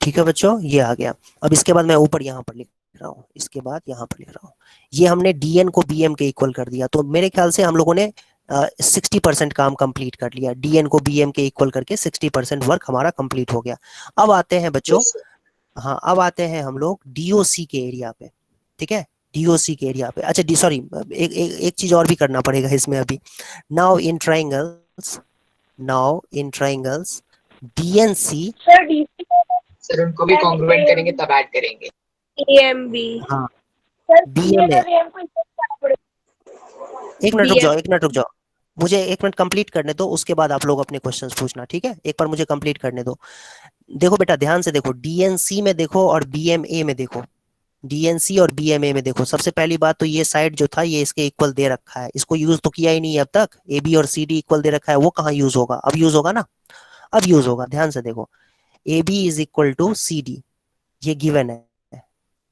ठीक है बच्चों, ये आ गया। अब इसके बाद मैं ऊपर यहाँ पर लिख रहा हूँ, इसके बाद यहाँ पर लिख रहा हूँ, ये हमने DN को BM के इक्वल कर दिया। तो मेरे ख्याल से हम लोगों ने 60% काम कंप्लीट कर लिया, DN को BM के इक्वल करके 60% वर्क हमारा कंप्लीट हो गया। अब आते हैं बच्चों, Yes, sir. हाँ अब आते हैं हम लोग DOC के एरिया पे, ठीक है, DOC के एरिया पे। अच्छा सॉरी, एक चीज और भी करना पड़ेगा इसमें अभी। Now in triangles DNC, sir DC Sir, उनको भी congruent करेंगे तब ऐड करेंगे. AMB हाँ सर BM है। CN को इक्वल करना पड़ेगा। एक मिनट रुक जाओ, मुझे एक मिनट कंप्लीट करने दो, उसके बाद आप लोग अपने क्वेश्चंस पूछना, ठीक है। एक बार मुझे कंप्लीट करने दो। देखो बेटा ध्यान से देखो, DNC में देखो और BMA में देखो, DNC और BMA में देखो। सबसे पहली बात तो ये साइड जो था ये इसके इक्वल दे रखा है, इसको यूज तो किया ही नहीं है अब तक। AB और CD इक्वल दे रखा है, वो कहाँ यूज होगा? अब यूज होगा ना, अब यूज होगा। ध्यान से देखो, AB is equal to CD, ये गिवन है,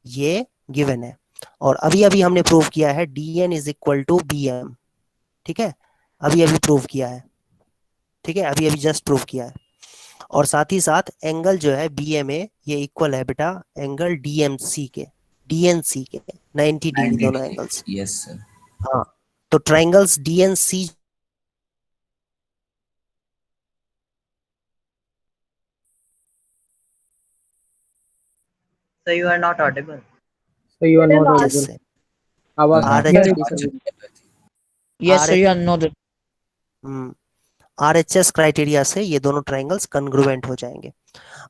ये गिवन है। और अभी अभी हमने प्रूव किया है DN is equal to BM, ठीक है, अभी अभी प्रूव किया है, ठीक है, अभी अभी जस्ट प्रूव किया है। और साथ ही साथ एंगल जो है BMA ये इक्वल है बेटा एंगल DMC के, DNC के 90 डिग्री दोनों एंगल्स। Yes sir. हाँ, तो triangles DNC So you are not audible. So you are not audible. से आवाज Yes, sir, you are not. RHS criteria से ये दोनों ट्राइंगल्स कॉन्ग्रुएंट हो जाएंगे।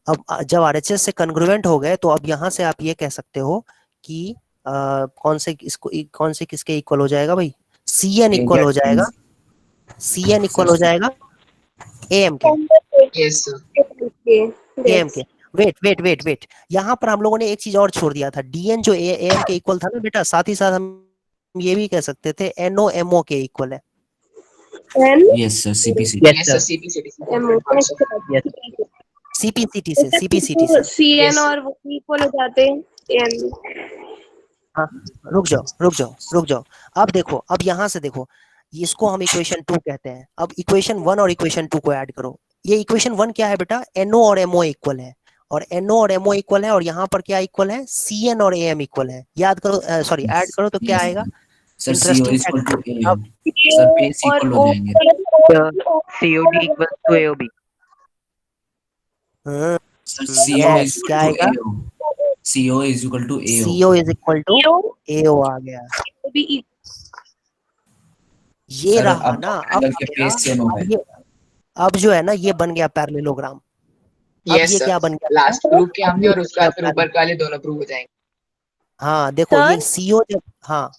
अब जब RHS से कॉन्ग्रुएंट हो गए तो अब यहाँ से आप ये कह सकते हो कि कौन से किसके इक्वल हो जाएगा भाई? CN इक्वल हो जाएगा, CN इक्वल हो जाएगा AM के। Yes, sir. AM के। वेट, यहाँ पर हम लोगों ने एक चीज और छोड़ दिया था। DN जो AM के इक्वल था ना बेटा, साथ ही साथ हम ये भी कह सकते थे NO MO के इक्वल है। Yes sir, CPC। Yes, sir. CPCT. CPCT से CN और वो इक्वल हो जाते हैं। हाँ, रुक जाओ। अब देखो, अब यहाँ से देखो, इसको हम इक्वेशन 2 कहते हैं। अब इक्वेशन 1 और इक्वेशन 2 को ऐड करो। ये इक्वेशन 1 क्या है बेटा? NO और MO इक्वल है, और NO और MO इक्वल है, और यहाँ पर क्या इक्वल है? CN और AM इक्वल है। याद करो, सॉरी ऐड करो तो क्या आएगा? Sir CO equal to AM, sir पेस इक्वल हो जाएंगे। COD equals to AOB. Sir CO is equal to AO, CO is equal to AO, CO is equal to AO आ गया। ये सर, रहा अब ना, ट्रायंगल के पेस सेम हो गए। अब जो है ना ये बन गया पैरेललोग्राम। अब Yes, ये sir. क्या बन गया? Last proof किया हमने और उसके बाद फिर ऊपर वाले दोनों proof हो जाएंगे. हाँ देखो Sir? ये CO जब, हाँ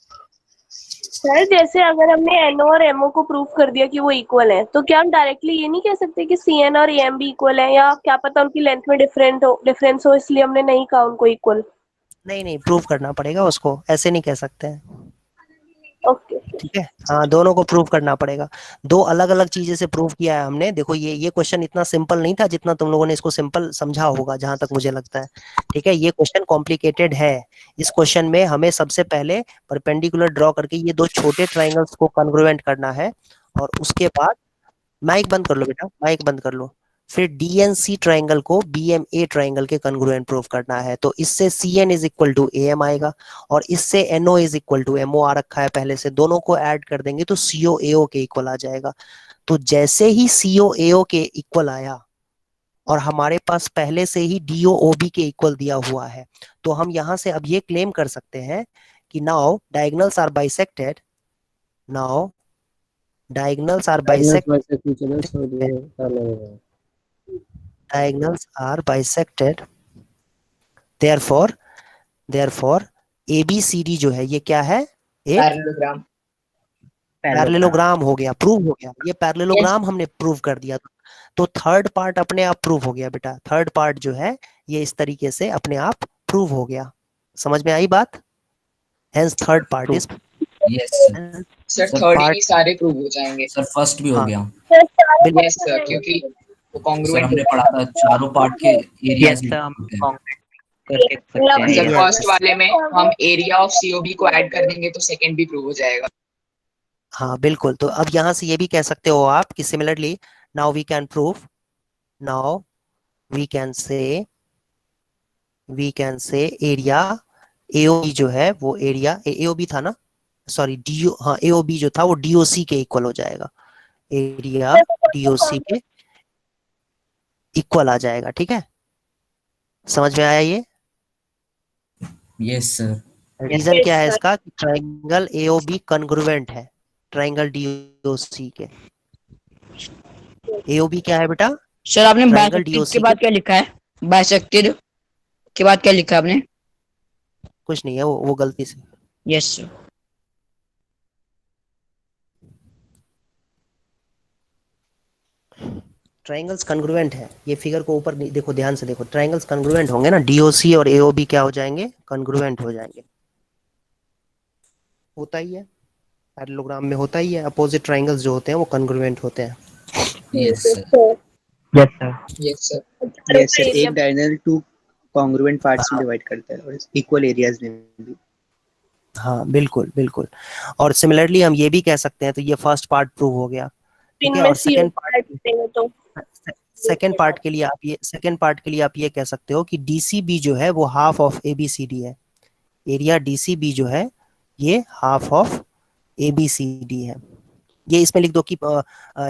सर जैसे अगर हमने NO और MO को प्रूव कर दिया कि वो इक्वल है, तो क्या हम डायरेक्टली ये नहीं कह सकते कि CN और AM भी इक्वल है, या क्या पता उनकी लेंथ में डिफरेंस हो इसलिए हमने नहीं कहा उनको इक्वल? नहीं प्रूव करना पड़ेगा उसको, ऐसे नहीं कह सकते हैं। ओके ठीक है, हाँ दोनों को प्रूव करना पड़ेगा। दो अलग अलग चीजें से प्रूव किया है हमने। देखो ये क्वेश्चन इतना सिंपल नहीं था जितना तुम लोगों ने इसको सिंपल समझा होगा, जहां तक मुझे लगता है। ठीक है, ये क्वेश्चन कॉम्प्लिकेटेड है। इस क्वेश्चन में हमें सबसे पहले परपेंडिकुलर ड्रॉ करके ये दो छोटे ट्राइंगल्स को कॉन्ग्रुएंट करना है, और उसके बाद माइक बंद कर लो बेटा, माइक बंद कर लो। फिर डीएनसी ट्राइंगल को बीएमए ट्राइंगल के कॉन्ग्रुएंट प्रूव करना है। तो इससे CN is equal to AM आएगा और इससे NO is equal to MO आ रखा है पहले से, दोनों को ऐड कर देंगे तो सीओ एओ के इक्वल आ जाएगा। तो जैसे ही सीओ एओ के इक्वल आया और हमारे पास पहले से ही डीओओबी के इक्वल दिया हुआ है, तो हम यहां से अब ये क्लेम कर सकते हैं कि now diagonals are bisected, now diagonals are bisected, diagonals are bisected, therefore ABCD जो है ये क्या है, एक पैरेललोग्राम। पैरेललोग्राम हो गया, प्रूव हो गया। ये पैरेललोग्राम हमने प्रूव कर दिया, तो थर्ड पार्ट अपने आप प्रूव हो गया बेटा। थर्ड पार्ट जो है ये इस तरीके से अपने आप प्रूव हो गया। समझ में आई बात? Hence third part is yes sir third ही सारे प्रूव हो जाएंगे। सर फर्स्ट भी हो गया। यस सर, क्योंकि वो सर कॉन्ग्रुएंट हमने पढ़ा था चारों पार्ट के एरियाज करके सकते हैं। सर फर्स्ट वाले में हम एरिया ऑफ सीओबी को ऐड कर देंगे तो सेकंड भी प्रूव हो जाएगा। हाँ बिल्कुल। तो अब यहाँ से ये भी कह सकते हो आप कि similarly now we can prove, now we can say area AOB जो है वो एरिया एओबी था ना, सॉरी डीओ, हाँ एओबी जो था वो डीओसी के इक्वल हो जाएगा, एरिया डीओसी के इक्वल आ जाएगा। ठीक है, समझ में आया ये? Yes sir. रीजन क्या है इसका कि ट्राइंगल एओबी कॉन्ग्रुएंट है ट्राइंगल डीओसी के। एओबी क्या है बेटा? सर आपने ट्राइंगल बाइसेक्टेड डीओसी के बाद क्या लिखा है? बाइसेक्टेड के बाद क्या लिखा है आपने? कुछ नहीं है, वो गलती से। Yes sir. ट्राइंगल्स कॉन्ग्रुएंट है, ये फिगर को ऊपर देखो, ध्यान से देखो, ट्राइंगल्स कॉन्ग्रुएंट होंगे ना, डीओसी और एओबी क्या हो जाएंगे? कॉन्ग्रुएंट हो जाएंगे। होता ही है, पैरेललोग्राम में होता ही है, अपोजिट ट्राइंगल्स जो होते हैं वो कॉन्ग्रुएंट होते हैं। Yes sir. Yes sir. Yes sir. Yes sir, एक डायगोनल टू कॉन्ग्रुएंट पार्ट्स में डिवाइड करता है और इक्वल एरियाज में भी। हाँ बिल्कुल बिल्कुल। और सिमिलरली हम ये भी कह सकते हैं, तो ये फर्स्ट पार्ट प्रूव हो गया, ठीक है। और सेकंड पार्ट के लिए आप ये कह सकते हो कि डीसीबी जो है वो हाफ ऑफ एबीसीडी है। एरिया डीसीबी जो है ये हाफ ऑफ एबीसीडी है। ये इसमें लिख दो कि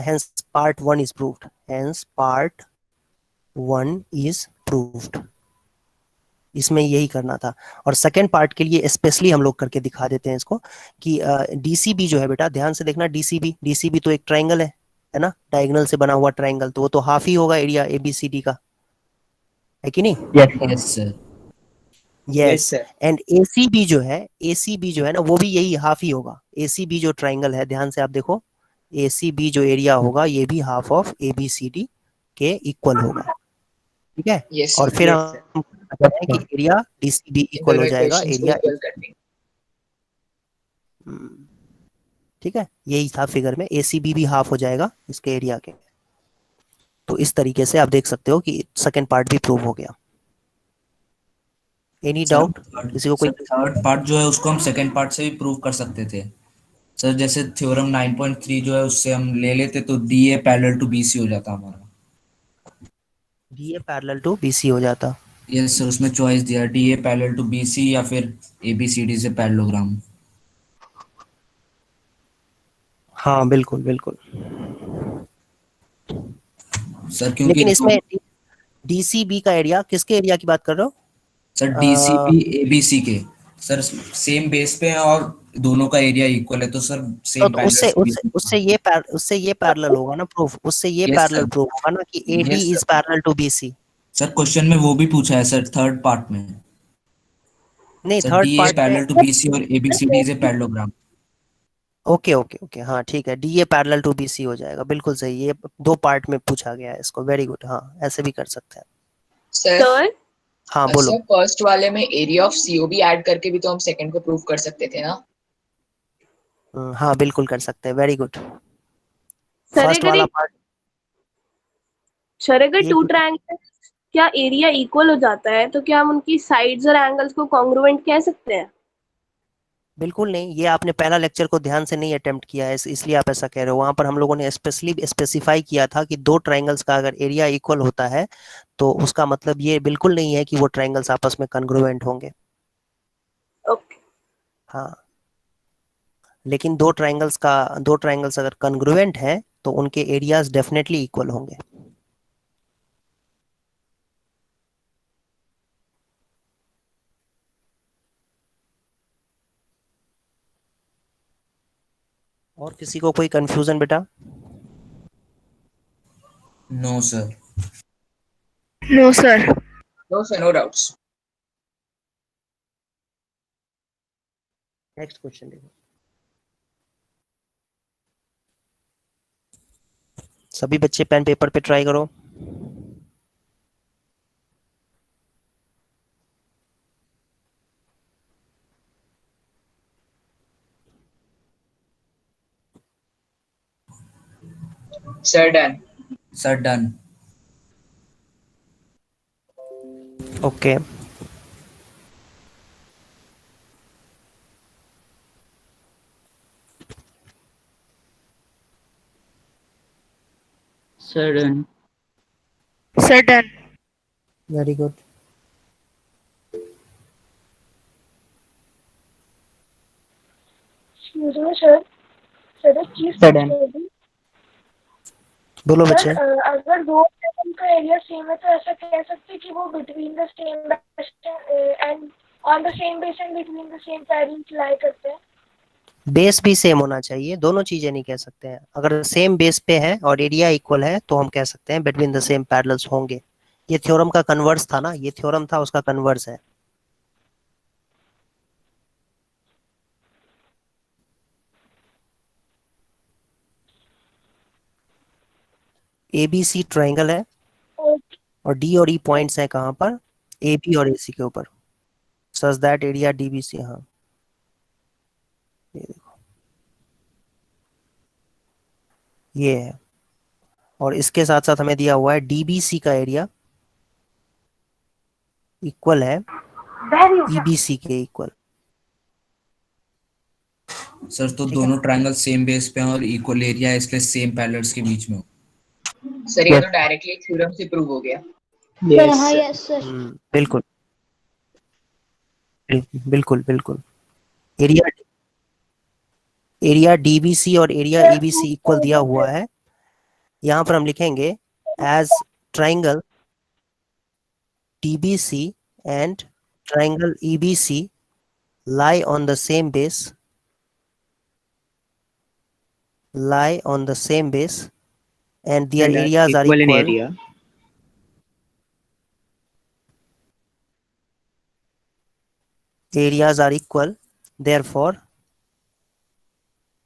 hence part 1 is proved, hence part 1 is proved. इसमें यही करना था। और सेकेंड पार्ट के लिए स्पेशली हम लोग करके दिखा देते हैं इसको कि डीसीबी जो है बेटा, ध्यान से देखना, डीसीबी तो एक ट्राइंगल है ना, डायगोनल से बना हुआ ट्राइंगल, तो वो तो हाफ ही होगा एरिया एबीसीडी का, है कि नहीं? Yes sir. Yes. And ACB जो है ना, वो भी यही हाफ ही होगा। एसीबी जो ट्राइंगल है, ध्यान से आप देखो, एसीबी जो एरिया होगा ये भी हाफ ऑफ एबीसीडी के इक्वल होगा, ठीक है। yes, और फिर yes, हम कहते हैं कि एरिया डीसीबी इक्वल हो जाएगा एरिया, ठीक है। यही था फिगर में, एसीबी भी हाफ हो जाएगा इसके एरिया के। तो इस तरीके से आप देख सकते हो कि सेकंड पार्ट भी प्रूव हो गया। एनी डाउट किसी को? कोई थर्ड पार्ट जो है उसको हम सेकंड पार्ट से भी प्रूव कर सकते थे सर। जैसे थ्योरम 9.3 जो है उससे हम ले लेते तो डीए पैरेलल टू बीसी हो जाता हमारा। डीए पैरेलल टू बीसी हो जाता। यस सर, उसमें चॉइस दिया डीए पैरेलल टू बीसी या फिर एबीसीडी से पैरेललोग्राम। हाँ बिल्कुल बिल्कुल सर, क्योंकि लेकिन इसमें डीसीबी का एरिया, किसके एरिया की बात कर रहे हो सर? डीसीबी एबीसी के सर सेम बेस पे है और दोनों का एरिया इक्वल है, तो सर सेम तो उससे ये पैरेलल होगा ना प्रूफ, उससे ये पैरेलल प्रूफ होगा ना कि AD is parallel to BC. Sir question में वो भी पूछा है सर, थर्ड पार्ट में। नहीं, sir third D part parallel to BC और ABCD is a parallelogram. Okay okay okay, हाँ ठीक है, डीए पैरेलल टू बीसी हो जाएगा, बिल्कुल सही। ये दो पार्ट में पूछा गया है इसको, वेरी गुड। हाँ ऐसे भी कर सकते हैं सर। हाँ बोलो। सर फर्स्ट वाले में एरिया ऑफ सीओबी ऐड करके भी तो हम सेकंड को प्रूव कर सकते थे ना? हाँ बिल्कुल कर सकते हैं, वेरी गुड। फर्स्ट वाला पार्ट, सर अगर टू ट्रायंगल क्या एरिया इक्वल हो जाता है तो क्या हम उनकी साइड्स और एंगल्स को कॉन्ग्रुएंट कह सकते हैं? बिल्कुल नहीं, ये आपने पहला लेक्चर को ध्यान से नहीं अटेम्प्ट किया है, इसलिए आप ऐसा कह रहे हो। वहां पर हम लोगों ने स्पेशली स्पेसिफाई किया था कि दो ट्राइंगल्स का अगर एरिया इक्वल होता है तो उसका मतलब ये बिल्कुल नहीं है कि वो ट्राइंगल्स आपस में कॉन्ग्रुएंट होंगे। ओके। हाँ, लेकिन दो ट्राइंगल्स अगर कॉन्ग्रुएंट हैं तो उनके एरियाज डेफिनेटली इक्वल होंगे। और किसी को कोई कंफ्यूजन बेटा? No sir. No sir. No, sir, no doubts. Next question देखो। सभी बच्चे पेन पेपर पे ट्राई करो। Sir, done. Sir done. Okay, sir done. Sir done. Very good. Excuse me sir, sir एक चीज Sir, पूछनी done. थी। बोलो सर बच्चे। अगर दो एटम का एरिया सेम है तो ऐसा कह सकते हैं कि वो between the same and on the same base and between the same parents lie करते हैं। बेस भी सेम होना चाहिए, दोनों चीजें नहीं कह सकते हैं। अगर सेम बेस पे है और एरिया इक्वल है तो हम कह सकते हैं बिटवीन द सेम पैरेलल्स होंगे। ये थ्योरम का कन्वर्स था ना, ये थ्योरम था उसका कन्वर्स है। एबीसी ट्राइंगल है और डी और ई पॉइंट्स हैं कहाँ पर? ए बी और एसी के ऊपर। सच दैट एरिया डीबीसी, हाँ ये देखो, ये है। और इसके साथ साथ हमें दिया हुआ है डीबीसी का एरिया इक्वल है ईबीसी के इक्वल। सर तो ठीक है, दोनों ट्रायंगल सेम बेस पे हैं और इक्वल एरिया है, इसलिए सेम पैरेलल्स के बीच में हो। सर ये Yes. तो डायरेक्टली थ्योरम से प्रूव हो गया। Yes, sir. बिल्कुल बिल्कुल बिल्कुल। एरिया एरिया डीबीसी और एरिया ईबीसी इक्वल दिया हुआ है। यहाँ पर हम लिखेंगे as triangle DBC and triangle EBC lie on the same base, lie on the same base and their And are areas are equal in equal. area. Areas are equal, therefore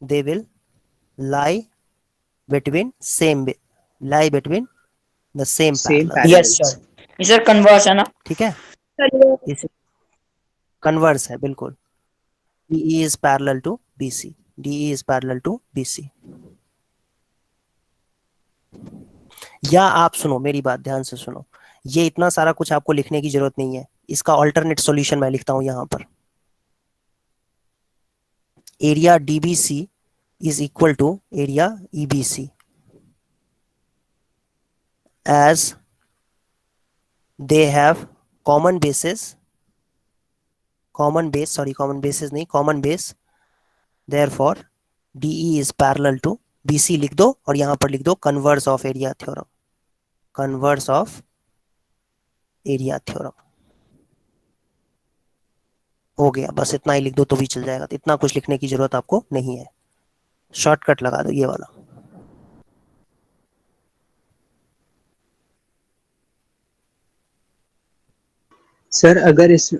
they will lie between lie between the same Same parallels. Yes parallels. Sir, ये सर कन्वर्स है ना? ठीक है, इस कन्वर्स है बिल्कुल। DE is parallel to BC, DE is parallel to BC। या आप सुनो, मेरी बात ध्यान से सुनो, ये इतना सारा कुछ आपको लिखने की जरूरत नहीं है। इसका ऑल्टरनेट सॉल्यूशन मैं लिखता हूं यहां पर। Area DBC is equal to area EBC as they have common bases, common bases नहीं, common base, therefore DE is parallel to BC लिख दो और यहां पर लिख दो converse of area theorem, converse of area theorem. हो गया, बस इतना ही लिख दो तो भी चल जाएगा। तो इतना कुछ लिखने की जरूरत आपको नहीं है, शॉर्टकट लगा दो ये वाला। सर अगर इस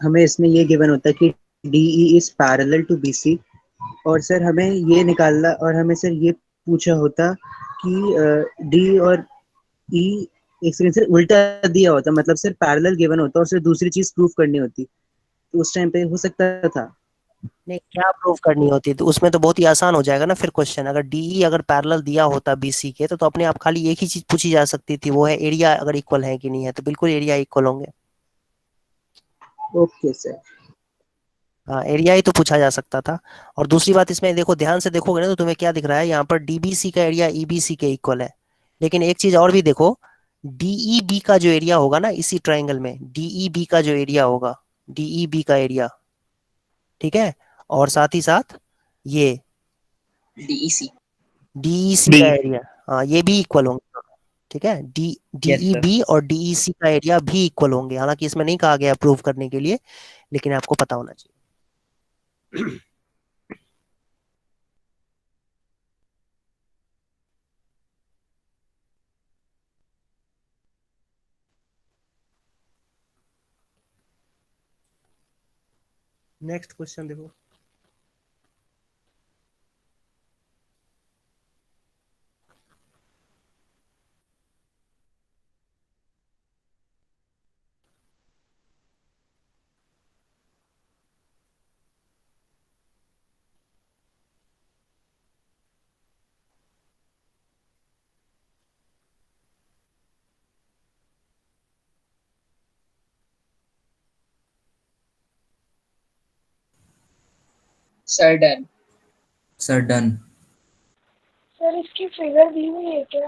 हमें इसमें ये गिवन होता कि DE is parallel to BC और सर हमें ये निकालना और हमें सर ये पूछा होता कि D और E एक सेकंड सर उल्टा दिया होता, मतलब सर पैरेलल गिवन होता और सर दूसरी चीज प्रूफ करनी होती, तो उस टाइम पे हो सकता था। नहीं, क्या प्रूफ करनी होती तो उसमें तो बहुत ही आसान हो जाएगा ना फिर क्वेश्चन। अगर डीई अगर पैरेलल दिया होता बीसी के तो अपने आप खाली एक ही चीज पूछी जा सकती थी, वो है एरिया अगर इक्वल है कि नहीं है। तो बिल्कुल एरिया इक्वल होंगे। Okay sir. हाँ, एरिया ही तो पूछा जा सकता था। और दूसरी बात इसमें देखो, ध्यान से देखोगे ना तो तुम्हें क्या दिख रहा है यहाँ पर, डीबीसी का एरिया ईबीसी के इक्वल है। लेकिन एक चीज और भी देखो, डीईबी का जो एरिया होगा ना इसी ट्राइंगल में, डीईबी का जो एरिया होगा, डीईबी का एरिया, ठीक है, और साथ ही साथ ये डीईसी डीईसी डी का एरिया, हाँ ये भी इक्वल होंगे। ठीक है, यस सर। डीईबी और डीईसी का एरिया भी इक्वल होंगे। हालांकि इसमें नहीं कहा गया प्रूव करने के लिए, लेकिन आपको पता होना चाहिए। नेक्स्ट क्वेश्चन देखो। Sir done. Sir done. Sir इसकी फिगर दी हुई है क्या?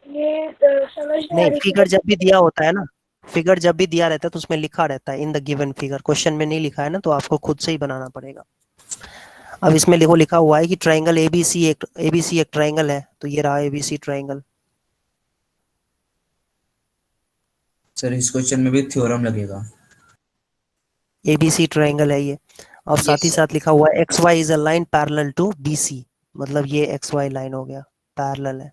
ये समझ नहीं आ नहीं, रही फिगर जब भी दिया होता है ना, फिगर जब भी दिया रहता है तो उसमें लिखा रहता है in the given figure. Question में नहीं लिखा है ना, तो आपको खुद से ही बनाना पड़ेगा। अब इसमें देखो लिखा हुआ है कि ट्राइंगल एबीसी एक ट्राइंगल है, तो ये रहा एबीसी ट्राइंगल। सर इस क्वेश्चन में भी थ्योरम लगेगा। एबीसी ट्राइंगल है ये। और साथ ही यस साथ लिखा हुआ है X Y is a line parallel to BC, मतलब ये एक्स वाई लाइन हो गया, पैरेलल है।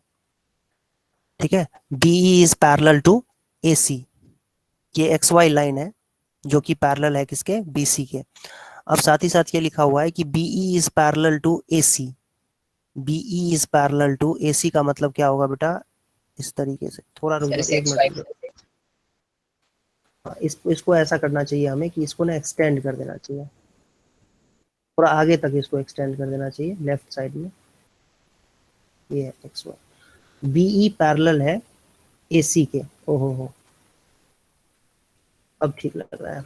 ठीक है, BE is parallel to AC, ये एक्स वाई लाइन है जो कि पैरेलल है किसके, बीसी के। अब साथ ही साथ ये लिखा हुआ है कि BE is parallel to AC, BE is parallel to AC का मतलब क्या होगा बेटा, इस तरीके से, थोड़ा रुक सर जाओ, से एक एक्स मिनट वाई रुक जाओ। हाँ, इसको ऐसा करना चाहिए हमें कि इसको ना एक्सटेंड कर देना चाहिए, थोड़ा आगे तक इसको एक्सटेंड कर देना चाहिए लेफ्ट साइड में। ये है एक्स वाई, बीई पैरेलल है एसी के। ओहो हो, अब ठीक लग रहा है।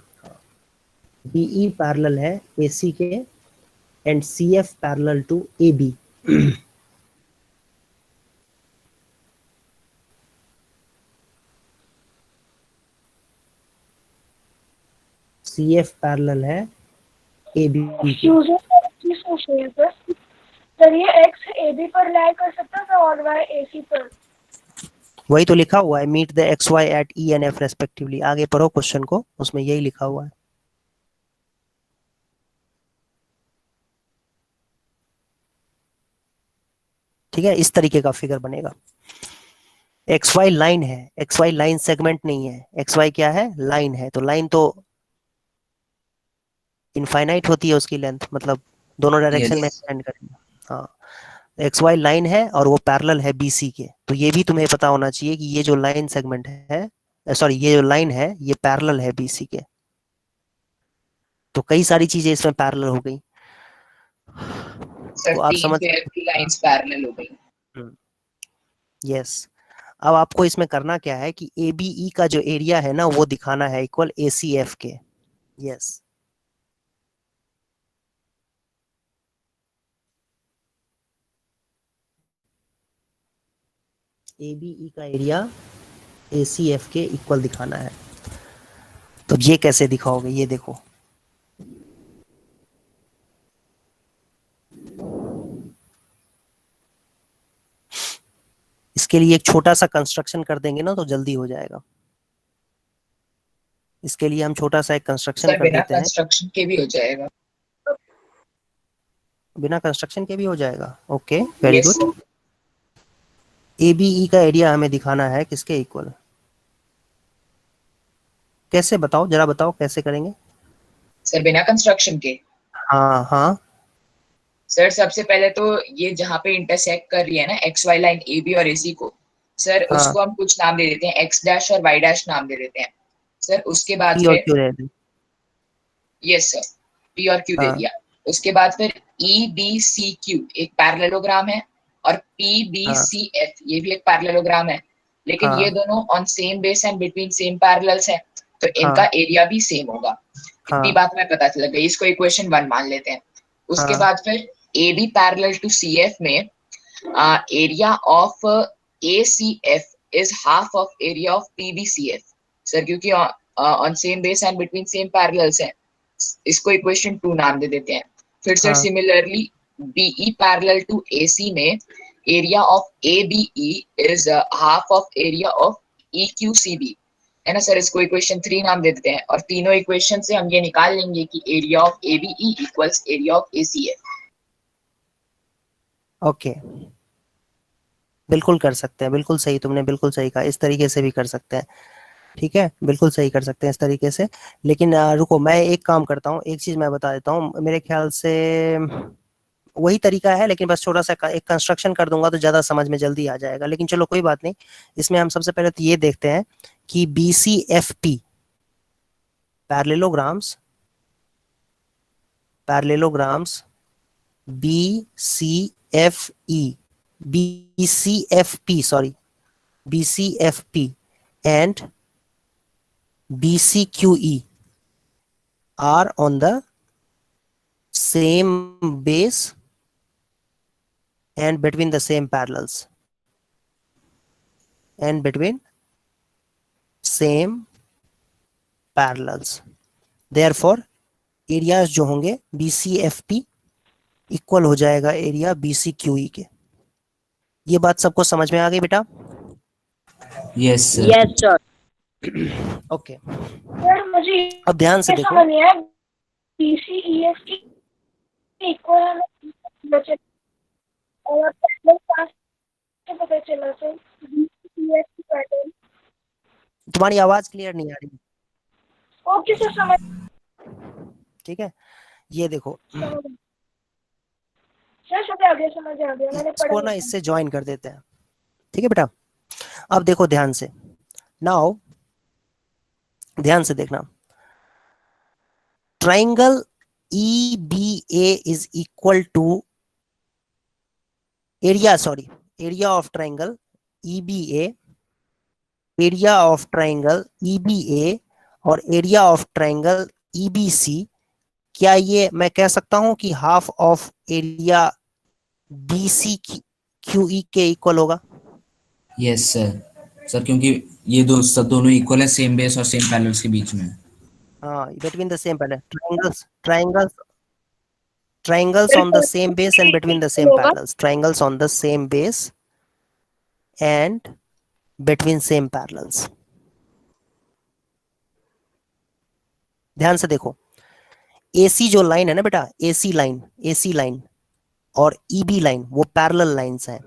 बीई पैरेलल है एसी के and CF parallel to AB. CF parallel है एबी के। यूजर सर चीज पूछ रही है सर। सर ये एक्स एबी पर लाई कर सकता था और वाई एसी पर। वही तो लिखा हुआ है, meet the X Y at E and F respectively. आगे पढ़ो क्वेश्चन को, उसमें यही लिखा हुआ है। ठीक है, इस तरीके का फिगर बनेगा। एक्स वाई लाइन है, एक्स वाई लाइन सेगमेंट नहीं है, एक्स वाई क्या है, लाइन है। तो लाइन तो इनफाइनाइट होती है उसकी लेंथ, मतलब दोनों डायरेक्शन में यस एक्सटेंड करेंगे। हाँ, एक्स वाई लाइन है और वो पैरेलल है बीसी के। तो ये भी तुम्हें पता होना चाहिए कि ये जो लाइन सेगमेंट है, सॉरी ये जो लाइन है ये पैरेलल है बीसी के। तो कई सारी चीजें इसमें पैरेलल हो गई। सर तो आप तीन समझ, पेयर की लाइंस पैरेलल हो गई। यस। अब आपको इसमें करना क्या है कि ए बी ई का जो एरिया है ना वो दिखाना है इक्वल ए सी एफ के। यस, ए बी ई का एरिया ए सी एफ के इक्वल दिखाना है। तो ये कैसे दिखाओगे, ये देखो, इसके लिए एक छोटा सा कंस्ट्रक्शन कर देंगे ना तो जल्दी हो जाएगा। इसके लिए हम छोटा सा एक कंस्ट्रक्शन सर कर बिना देते हैं। कंस्ट्रक्शन के भी हो जाएगा। बिना कंस्ट्रक्शन के भी हो जाएगा, okay very yes good. Sir. A B E का एरिया हमें दिखाना है किसके इक्वल, कैसे बताओ, जरा बताओ कैसे करेंगे। सर बिना कंस्ट्रक्शन के। हाँ हाँ, सर सबसे पहले तो ये जहाँ पे इंटरसेक्ट कर रही है ना X Y line A B और एसी को, सर हाँ, उसको हम कुछ नाम दे देते हैं, एक्स डैश और वाई डैश नाम दे देते हैं। सर उसके बाद पी और फिर, क्यू रह दे। यस सर, पी और क्यू दे हाँ दिया। उसके बाद फिर ई बी सी क्यू एक पैरेललोग्राम है, और पी बी हाँ सी एफ ये भी एक पैरेललोग्राम है। लेकिन ये हाँ दोनों on same base and between same parallels है, तो इनका हाँ एरिया भी सेम होगा। इतनी बात में पता चल गई, इसको इक्वेशन 1 मान लेते हैं। उसके हाँ। बाद फिर A B parallel to C F में area of A C F is half of area of P B C F sir, क्योंकि on same base and between same parallels है, इसको इक्वेशन 2 नाम दे देते हैं। फिर सर हाँ। Similarly BE parallel to AC में area of A B E is half of area of E Q C B, है ना सर, इसको इक्वेशन 3 नाम दे देते हैं। और तीनों इक्वेशन से हम ये निकाल लेंगे कि area of A B E equals area of A C F. Okay, बिल्कुल कर सकते हैं, बिल्कुल सही, तुमने बिल्कुल सही कहा, इस तरीके से भी कर सकते हैं। ठीक है, बिल्कुल सही कर सकते हैं इस तरीके से। लेकिन रुको, मैं एक काम करता हूँ, एक चीज मैं बता देता हूँ, मेरे ख्याल से वही तरीका है, लेकिन बस थोड़ा सा एक कंस्ट्रक्शन कर दूंगा तो ज्यादा समझ में जल्दी आ जाएगा। लेकिन चलो कोई बात नहीं, इसमें हम सबसे पहले तो ये देखते हैं कि BCFP parallelograms BCFP and BCQE are on the same base and between the same parallels therefore areas जो होंगे BCFP इक्वल हो जाएगा एरिया BCQE के। ये बात सबको समझ में आ गई बेटा? Yes sir. Yes sir. Okay, sir मुझे अब ध्यान से देखो, समझ नहीं आया, BCEF की इक्वल है और पैरेलल पास से पता चला सर, BCEF की पैटर्न। तुम्हारी आवाज क्लियर नहीं आ रही। ओके सर, समझ। ठीक है, ये देखो सर समझ आ गया, मैंने इसको पढ़ा ना इससे ज्वाइन कर देते हैं। ठीक है बेटा, अब देखो ध्यान से, नाउ ध्यान से देखना, triangle EBA is equal to area of triangle EBA, area of triangle EBA और एरिया ऑफ ट्राइंगल EBC। क्या ये मैं कह सकता हूं कि हाफ ऑफ एरिया BCQE के इक्वल होगा? यस सर, क्योंकि ये दोनों इक्वल है, सेम बेस और सेम पैरेलल्स के बीच में। हाँ, between the same parallel, triangles on the same base and between the same parallels, triangles on the same base and between same parallels। ध्यान से देखो, AC जो लाइन है ना बेटा, AC लाइन और EB लाइन वो पैरेलल लाइंस हैं।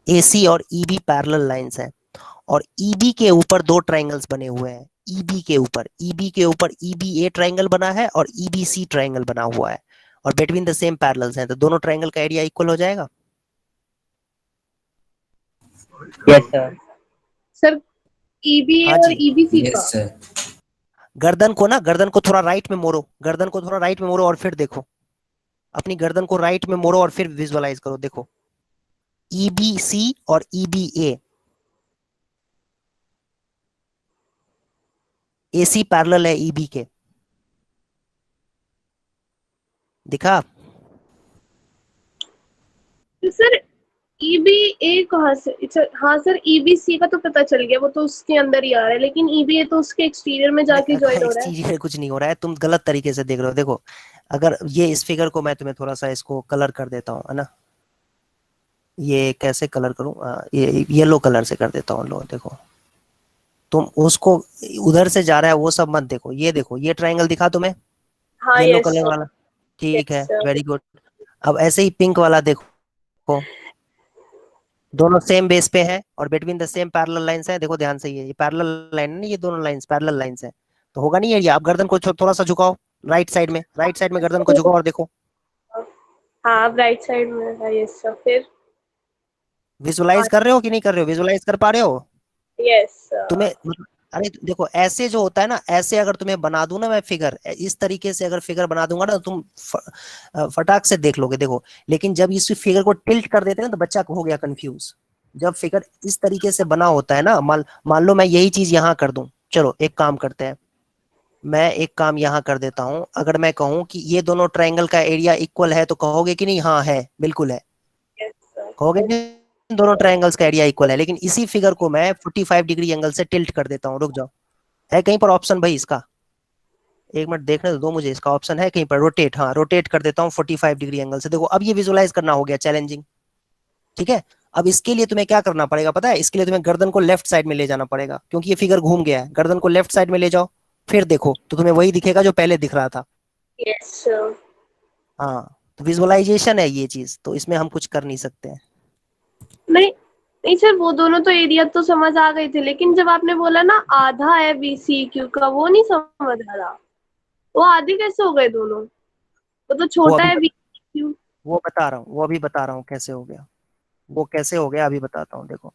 AC और EB पैरेलल लाइंस हैं और EB के ऊपर दो ट्राइंगल्स बने हुए हैं। EB के ऊपर EBA ट्राइंगल बना है और EBC ट्राइंगल बना हुआ है और बिटवीन द सेम पैरेलल्स हैं, तो दोनों ट्राइंगल का एरिया इक्वल हो जाएगा। Yes sir. सर EBA हाँ और जी। EBC का। Yes sir. गर्दन को थोड़ा राइट में मोड़ो और फिर देखो, अपनी गर्दन को राइट में मोड़ो और फिर विजुअलाइज करो। देखो EBC और EBA AC पैरेलल है EB के, दिखा? तो सर EBA कहाँ से? हाँ सर, EBC का तो पता चल गया, वो तो उसके अंदर ही आ रहा है, लेकिन EBA तो उसके एक्सटीरियर में जाके ज्वाइन हो रहा है। एक्सटीरियर कुछ नहीं हो रहा है, तुम गलत तरीके से देख रहे हो। देखो, अगर ये इस फिगर को मैं तुम्हें थोड़ा सा इसको कलर कर देता हूँ, है ना, ये कैसे कलर करूँ, ये येलो कलर से कर देता हूँ। लो देखो, तुम उसको उधर से जा रहा है वो सब मत देखो, ये देखो, ये ट्राइंगल दिखा तुम्हें? हाँ, येलो यस कलर सर। वाला, ठीक है, Yes, sir. Very good. अब ऐसे ही पिंक वाला देखो, दोनों सेम बेस पे है और between the same parallel lines है। देखो ध्यान से, ये पैरेलल लाइन है ना, ये दोनों लाइंस पैरेलल लाइंस है, तो होगा नहीं एरिया। अब गर्दन को थोड़ा सा झुकाओ राइट साइड में गर्दन को झुकाओ और देखो, हाँ राइट साइड में है। Yes sir. फिर विजुअलाइज कर रहे हो कि नहीं कर रहे हो? विजुअलाइज कर पा रहे हो? Yes sir. तुम्हें अरे देखो, ऐसे जो होता है ना, ऐसे अगर तुम्हें बना दूं ना मैं फिगर, इस तरीके से अगर फिगर बना दूंगा ना, तुम फटाक से देख लोगे। देखो, लेकिन जब इस फिगर को टिल्ट कर देते हैं ना तो बच्चा हो गया कंफ्यूज। जब फिगर इस तरीके से बना होता है ना, मान लो मैं यही चीज यहाँ कर दूं। चलो एक काम करते हैं, मैं एक काम यहाँ कर देता हूँ, अगर मैं कहूँ कि ये दोनों ट्रायंगल का एरिया इक्वल है तो कहोगे कि नहीं? हाँ है, बिल्कुल है, यस सर। कहोगे कि दोनों ट्रायंगल्स का एरिया इक्वल है। लेकिन इसी फिगर को मैं 45 डिग्री एंगल से टिल्ट कर देता हूँ। रुक जाओ, है कहीं पर ऑप्शन भाई इसका? एक मिनट देखने दो मुझे, इसका ऑप्शन है कहीं पर? रोटेट, हाँ रोटेट कर देता हूँ 45 डिग्री एंगल से। देखो अब ये विजुअलाइज करना हो गया चैलेंजिंग, ठीक है। अब इसके लिए तुम्हें क्या करना पड़ेगा पता है? इसके लिए तुम्हें गर्दन को लेफ्ट साइड में ले जाना पड़ेगा, क्योंकि ये फिगर घूम गया है। गर्दन को लेफ्ट साइड में ले जाओ, फिर देखो तो तुम्हें वही दिखेगा जो पहले दिख रहा था। Yes sir. हाँ, तो विजुअलाइजेशन है ये चीज, तो इसमें हम कुछ कर नहीं सकते हैं। नहीं नहीं सर, वो दोनों तो एरिया तो समझ आ गए थे, लेकिन जब आपने बोला ना आधा है BCQ का, वो नहीं समझ आ रहा। वो आधे कैसे हो गए दोनों? वो तो वो छोटा अभी है BCQ। वो बता रहा हूँ, वो अभी बता रहा हूँ कैसे हो गया। वो कैसे हो गया अभी बताता हूँ। देखो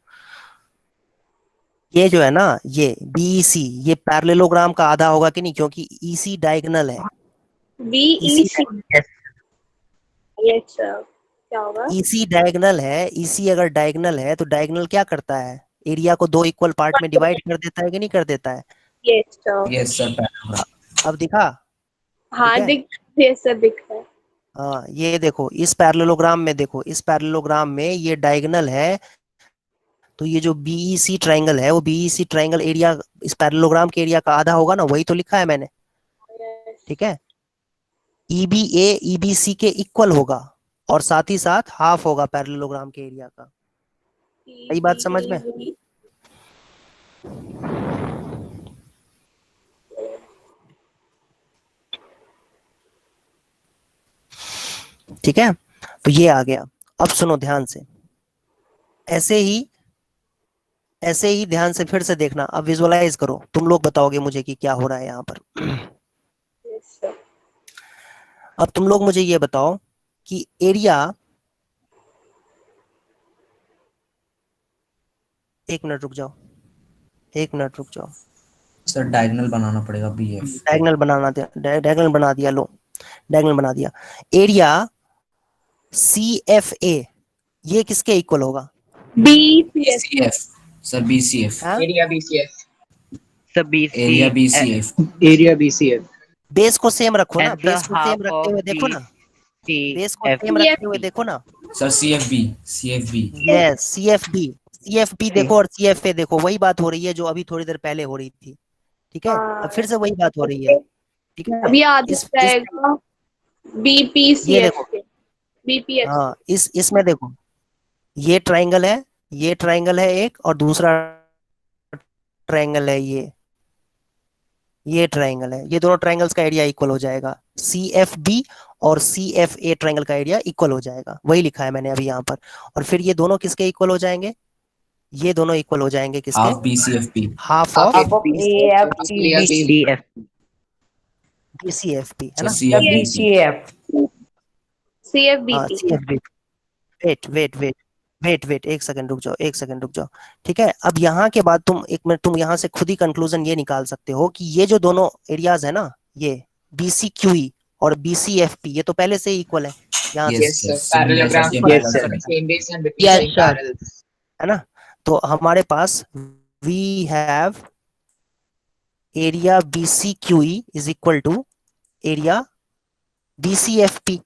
ये जो है ना, ये BEC, ये पैरेललोग्राम का आधा होगा कि नहीं? क्योंकि EC डायगोनल है। BEC। यस सर, क्या होगा? EC डायगोनल है। EC अगर डायगोनल है तो डायगोनल क्या करता है? एरिया को दो इक्वल पार्ट में डिवाइड कर देता है कि नहीं कर देता है? Yes sir. Yes sir. अब दिखा? हाँ ठीक है। यस सर, दिख रहा है। हाँ ये देखो, इस पैरेललोग्राम में देखो, इस पैरेललोग्राम में ये डायगोनल है, तो ये जो BEC ट्रायंगल है वो BEC ट्रायंगल एरिया इस पैरेललोग्राम के एरिया का आधा होगा ना, वही तो लिखा है मैंने, ठीक है। EBA EBC के इक्वल होगा और साथ ही साथ हाफ होगा पैरेललोग्राम के एरिया का। सही बात समझ में? ठीक है, तो ये आ गया। अब सुनो ध्यान से, ऐसे ही ध्यान से फिर से देखना। अब विजुअलाइज करो, तुम लोग बताओगे मुझे कि क्या हो रहा है यहाँ पर। Yes sir. अब तुम लोग मुझे ये बताओ कि एरिया, एक मिनट रुक जाओ, एक मिनट रुक जाओ। सर डायगोनल बनाना पड़ेगा BF। डायगोनल बनाना दिया, डायगोनल बना दिया, लो डायगोनल बना दिया। एरिया CFA ये किसके इक्वल होगा? BCF। Sir BCF। हाँ? Area BCF। सब area BCF। Area BCF। Base को सेम रखो ना, Answer बेस को सेम half रखते of हुए देखो ना, बेस को BCF। सेम रखते हुए देखो ना। Sir CFB। यस CFB देखो और CFA देखो, वही बात हो रही है जो अभी थोड़ी देर पहले हो रही थी, ठीक है। अब फिर से वही बात हो रही है, ठीक है। अब ये आधा इस जाएगा ये BPCF देखो, के। BPF। हाँ इसमें देखो, ये ट्रायंगल है, ये ट्रायंगल है एक, और दूसरा ट्रायंगल है ये ट्रायंगल है। ये दोनों ट्रायंगल्स का एरिया इक्वल हो जाएगा। CFB और CFA ट्रायंगल का एरिया इक्वल हो जाएगा, वही लिखा है मैंने अभी यहाँ पर। और फिर ये दोनों किसके इक्वल हो जाएंगे? ये दोनों इक्वल हो जाएंगे किसके? Half BCFB। Half half of of AFTBCF। CFB, है सर ना? CFB। हाँ CFBP। CFB। वेट एक सेकंड रुक जाओ, एक सेकंड रुक जाओ, ठीक है। अब यहाँ के बाद तुम एक मिनट, तुम यहाँ से खुद ही कंक्लूजन ये निकाल सकते हो कि ये जो दोनों एरियाज है ना, ये BCQE और BCFP, ये तो पहले से ही इक्वल है यहाँ से, yes sir, parallelogram Yes, sir. Same base and Yes, same sir. Parallels. है ना। तो हमारे पास we have area BCQE is equal to area BCFP। तो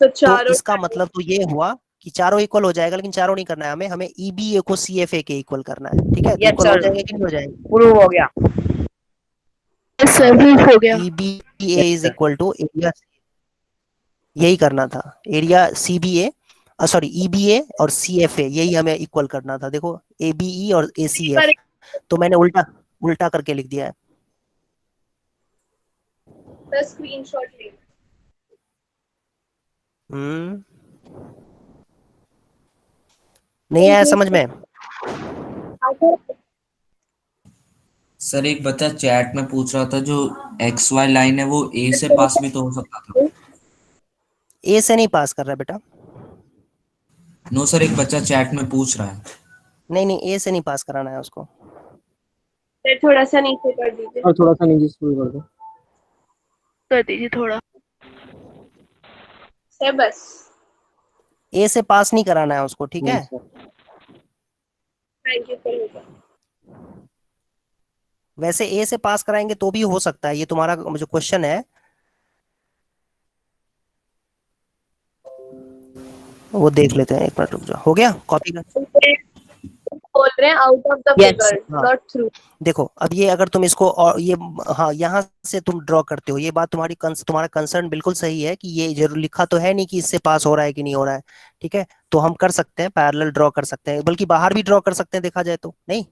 तो चारों इसका मतलब तो ये हुआ कि चारों इक्वल हो जाएगा, लेकिन चारों नहीं करना है हमें, EBA को CFA के इक्वल करना है, ठीक है। तो Yes, इक्वल हो sir. जाएंगे कि नहीं हो जाएंगे? प्रूव हो गया। हो गया। EBA is equal to area, यही करना था, एरिया CBA सॉरी EBA और CFA, यही हमें इक्वल करना था। देखो ABE और ACF, तो मैंने उल्टा उल्टा करके लिख दिया है। स्क्रीनशॉट ले। नहीं आया समझ में? सर एक बच्चा चैट में पूछ रहा था जो XY लाइन है वो A से पास भी तो हो सकता था। A से नहीं पास कर रहा बेटा। नो सर, एक बच्चा चैट में पूछ रहा है। नहीं A से नहीं पास कराना है उसको। थोड़ा सा नीचे कर दीजिए। और थोड़ा सा नीचे स्क्रॉल कर दो। कर दीजिए थोड़ा से बस। A से पास नहीं कराना है उसको, ठीक है। Thank you sir. वैसे ए से पास कराएंगे तो भी हो सकता है, ये तुम्हारा जो क्वेश्चन है वो देख लेते हैं, एक मिनट रुक जाओ। हो गया कॉपी कर? बोल रहे हैं out of the yes figure, हाँ नॉट थ्रू। देखो अब ये अगर तुम इसको और ये, हाँ यहाँ से तुम ड्रॉ करते हो, ये बात तुम्हारा कंसर्न बिल्कुल सही है कि ये जरूर लिखा तो है नहीं कि इससे पास हो रहा है कि नहीं हो रहा है। ठीक है, तो हम कर सकते हैं पैरेलल ड्रॉ कर सकते हैं, बल्कि बाहर भी ड्रॉ कर सकते हैं देखा जाए तो, नहीं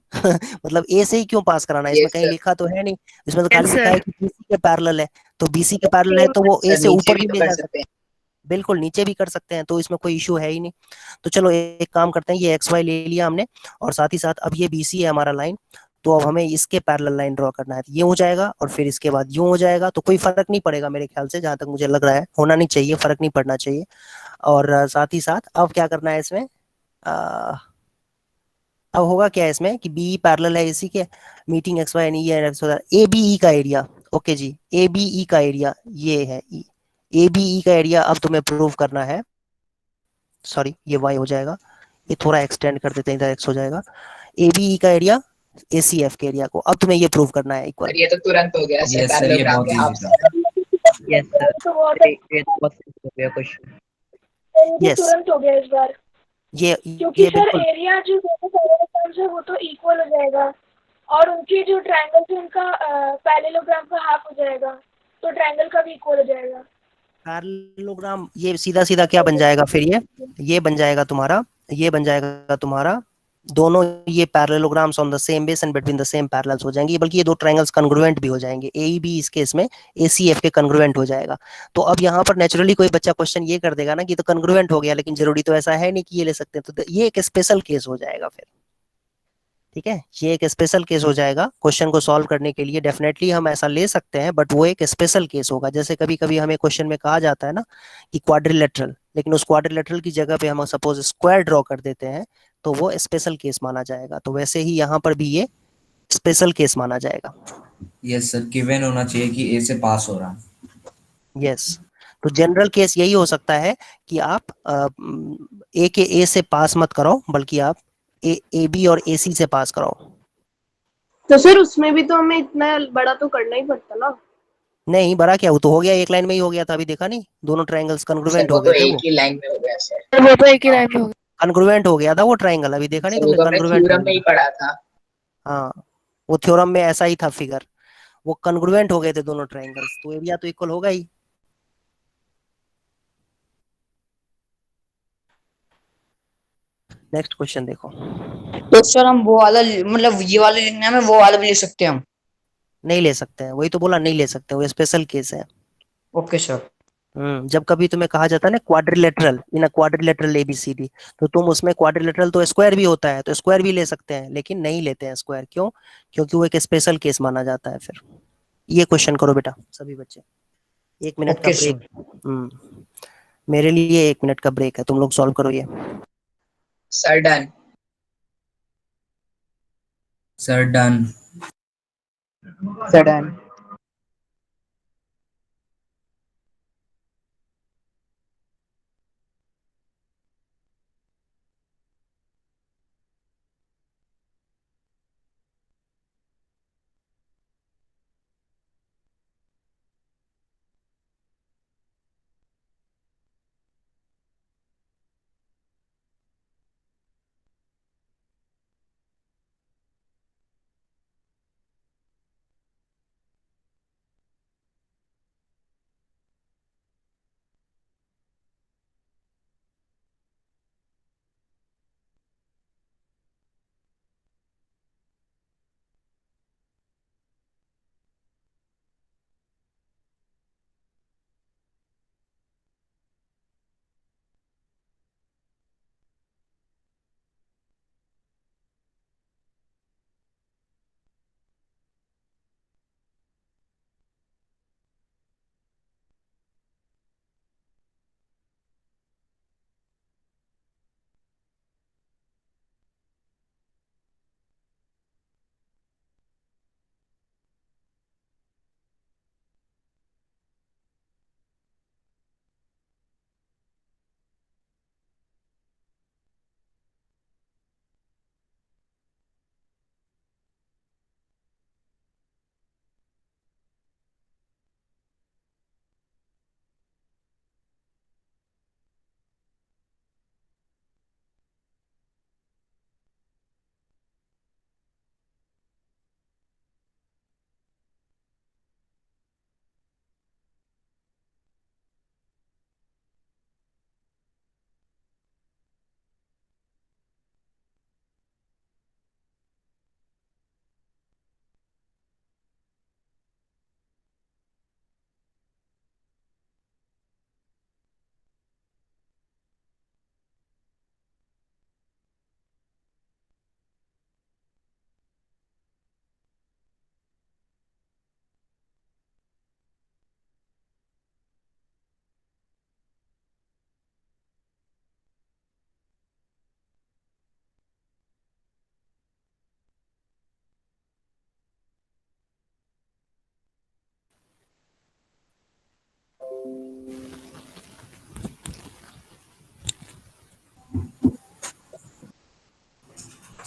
मतलब ए से ही क्यों पास कराना है, इसमें यस कहीं सर। लिखा तो है नहीं, इसमें तो यस खाली लिखा है सर। कि बीसी के पैरेलल है। तो बीसी के पैरेलल है सेम। तो वो ए सर से नीचे ऊपर भी भी तो ले कर जा सकते सकते हैं। हैं, बिल्कुल नीचे भी कर सकते हैं, तो इसमें कोई इशू है ही नहीं। तो चलो एक काम करते हैं, ये एक्स वाई ले लिया हमने, और साथ ही साथ अब ये बीसी है हमारा लाइन, तो अब हमें इसके पैरेलल लाइन ड्रॉ करना है, ये हो जाएगा और फिर इसके बाद यूं हो जाएगा, तो कोई फर्क नहीं पड़ेगा मेरे ख्याल से, जहां तक मुझे लग रहा है होना नहीं चाहिए, फर्क नहीं पड़ना चाहिए। और साथ ही साथ अब क्या करना है इसमें, अ, अब होगा क्या है इसमें कि बी पैरेलल है इसी के, मीटिंग एक्स वाई यानी ये ए बी ई का एरिया। ओके जी, ए बी ई का एरिया ये है, ए बी ई का एरिया अब तुम्हें प्रूव करना है, सॉरी ये वाई हो जाएगा, ये थोड़ा एक्सटेंड कर देते हैं, इधर एक्स हो जाएगा, ए बी ई का एरिया ए सी एफ के एरिया को अब तुम्हें ये प्रूव करना है इक्वल। सर ये तो तुरंत हो गया सर, यस सर, ये पैरेललोग्राम बहुत के इजी हाफ था। से। यस सर, तो बहुत ये तो बहुत simple हो गया क्वेश्चन। ये तो यस तुरंत हो गया इस बार, ये क्योंकि ये सर बिल्कुल एरिया जो दोनों पैरेललोग्राम्स है वो तो इक्वल हो जाएगा, और उनके जो ट्रायंगल है उनका पैरेललोग्राम का हाफ हो जाएगा, तो ट्रायंगल का भी इक्वल हो जाएगा। पैरेललोग्राम, ये सीधा सीधा क्या बन जाएगा फिर, ये बन जाएगा तुम्हारा, ये बन जाएगा तुम्हारा, दोनों ये parallelograms on the same base and between the same parallels हो जाएंगे, बल्कि ये दो ट्रायंगल्स कॉन्ग्रुएंट भी हो जाएंगे, ए बी इस केस में ए सी एफ के कॉन्ग्रुएंट हो जाएगा। तो अब यहाँ पर नेचुरली कोई बच्चा क्वेश्चन ये कर देगा ना कि तो कॉन्ग्रुएंट हो गया, लेकिन जरूरी तो ऐसा है नहीं कि ये ले सकते हैं, तो ये एक स्पेशल केस हो जाएगा फिर। ठीक है, ये एक स्पेशल केस हो जाएगा, क्वेश्चन को सॉल्व करने के लिए डेफिनेटली हम ऐसा ले सकते हैं, बट वो एक स्पेशल केस होगा। जैसे कभी कभी हमें क्वेश्चन में कहा जाता है ना कि क्वाड्रिलेटरल, लेकिन उस क्वाड्रिलेटरल की जगह पे हम सपोज स्क्वायर ड्रॉ कर देते हैं, तो वो स्पेशल केस माना जाएगा, तो वैसे ही यहाँ पर भी ये स्पेशल केस माना जाएगा। यस सर, गिवन होना चाहिए कि ए से पास हो रहा है। यस, तो जनरल केस यही हो सकता है कि आप ए के ए से पास मत कराओ, बल्कि आप ए बी और ए सी से पास कराओ। तो सर उसमें भी तो हमें इतना बड़ा तो करना ही पड़ता ना। नहीं बड़ा क्या, वो तो हो गया, एक लाइन में ही हो गया था, अभी देखा नहीं, दोनों ट्रायंगल्स सर कॉन्ग्रुएंट वो हो तो गए थे एक वो, ही लाइन में हो गया सर। वो तो एक ही लाइन में होगा। कॉन्ग्रुएंट हो गया था वो ट्रायंगल, अभी देखा नहीं सर वो तुमने, तो हमने कॉन्ग्रुएंट हो थ्योरम में गया ही था। पढ़ा था। हाँ, वो थ्योरम में ऐसा ही था फिगर, वो कॉन्ग्रुएंट हो गए थे दोनों ट्रायंगल्स, तो एरिया तो इक्वल होगा ही। नेक्स्ट क्वेश्चन देखो। तो सर हम वो वाला मतलब ये वाला लिखने में वो वाला भी लिख सकते हैं हम? नहीं ले सकते हैं, वही तो बोला, नहीं ले सकते, वो स्पेशल केस है। Okay sir. जब कभी तुम्हें कहा जाता है ना क्वाड्रिलेटरल, इन क्वाड्रिलेटरल एबीसीडी, तो तुम उसमें क्वाड्रिलेटरल तो स्क्वायर भी होता है, तो स्क्वायर भी ले सकते हैं, लेकिन नहीं लेते हैं स्क्वायर, क्यों? क्योंकि वो एक स्पेशल केस माना जाता है फिर। ये क्वेश्चन करो बेटा सभी बच्चे, 1 मिनट का ओके ब्रेक। सर। मेरे लिए 1 मिनट का ब्रेक है, तुम लोग सॉल्व करो ये। Sir done. Sir done. Sudden.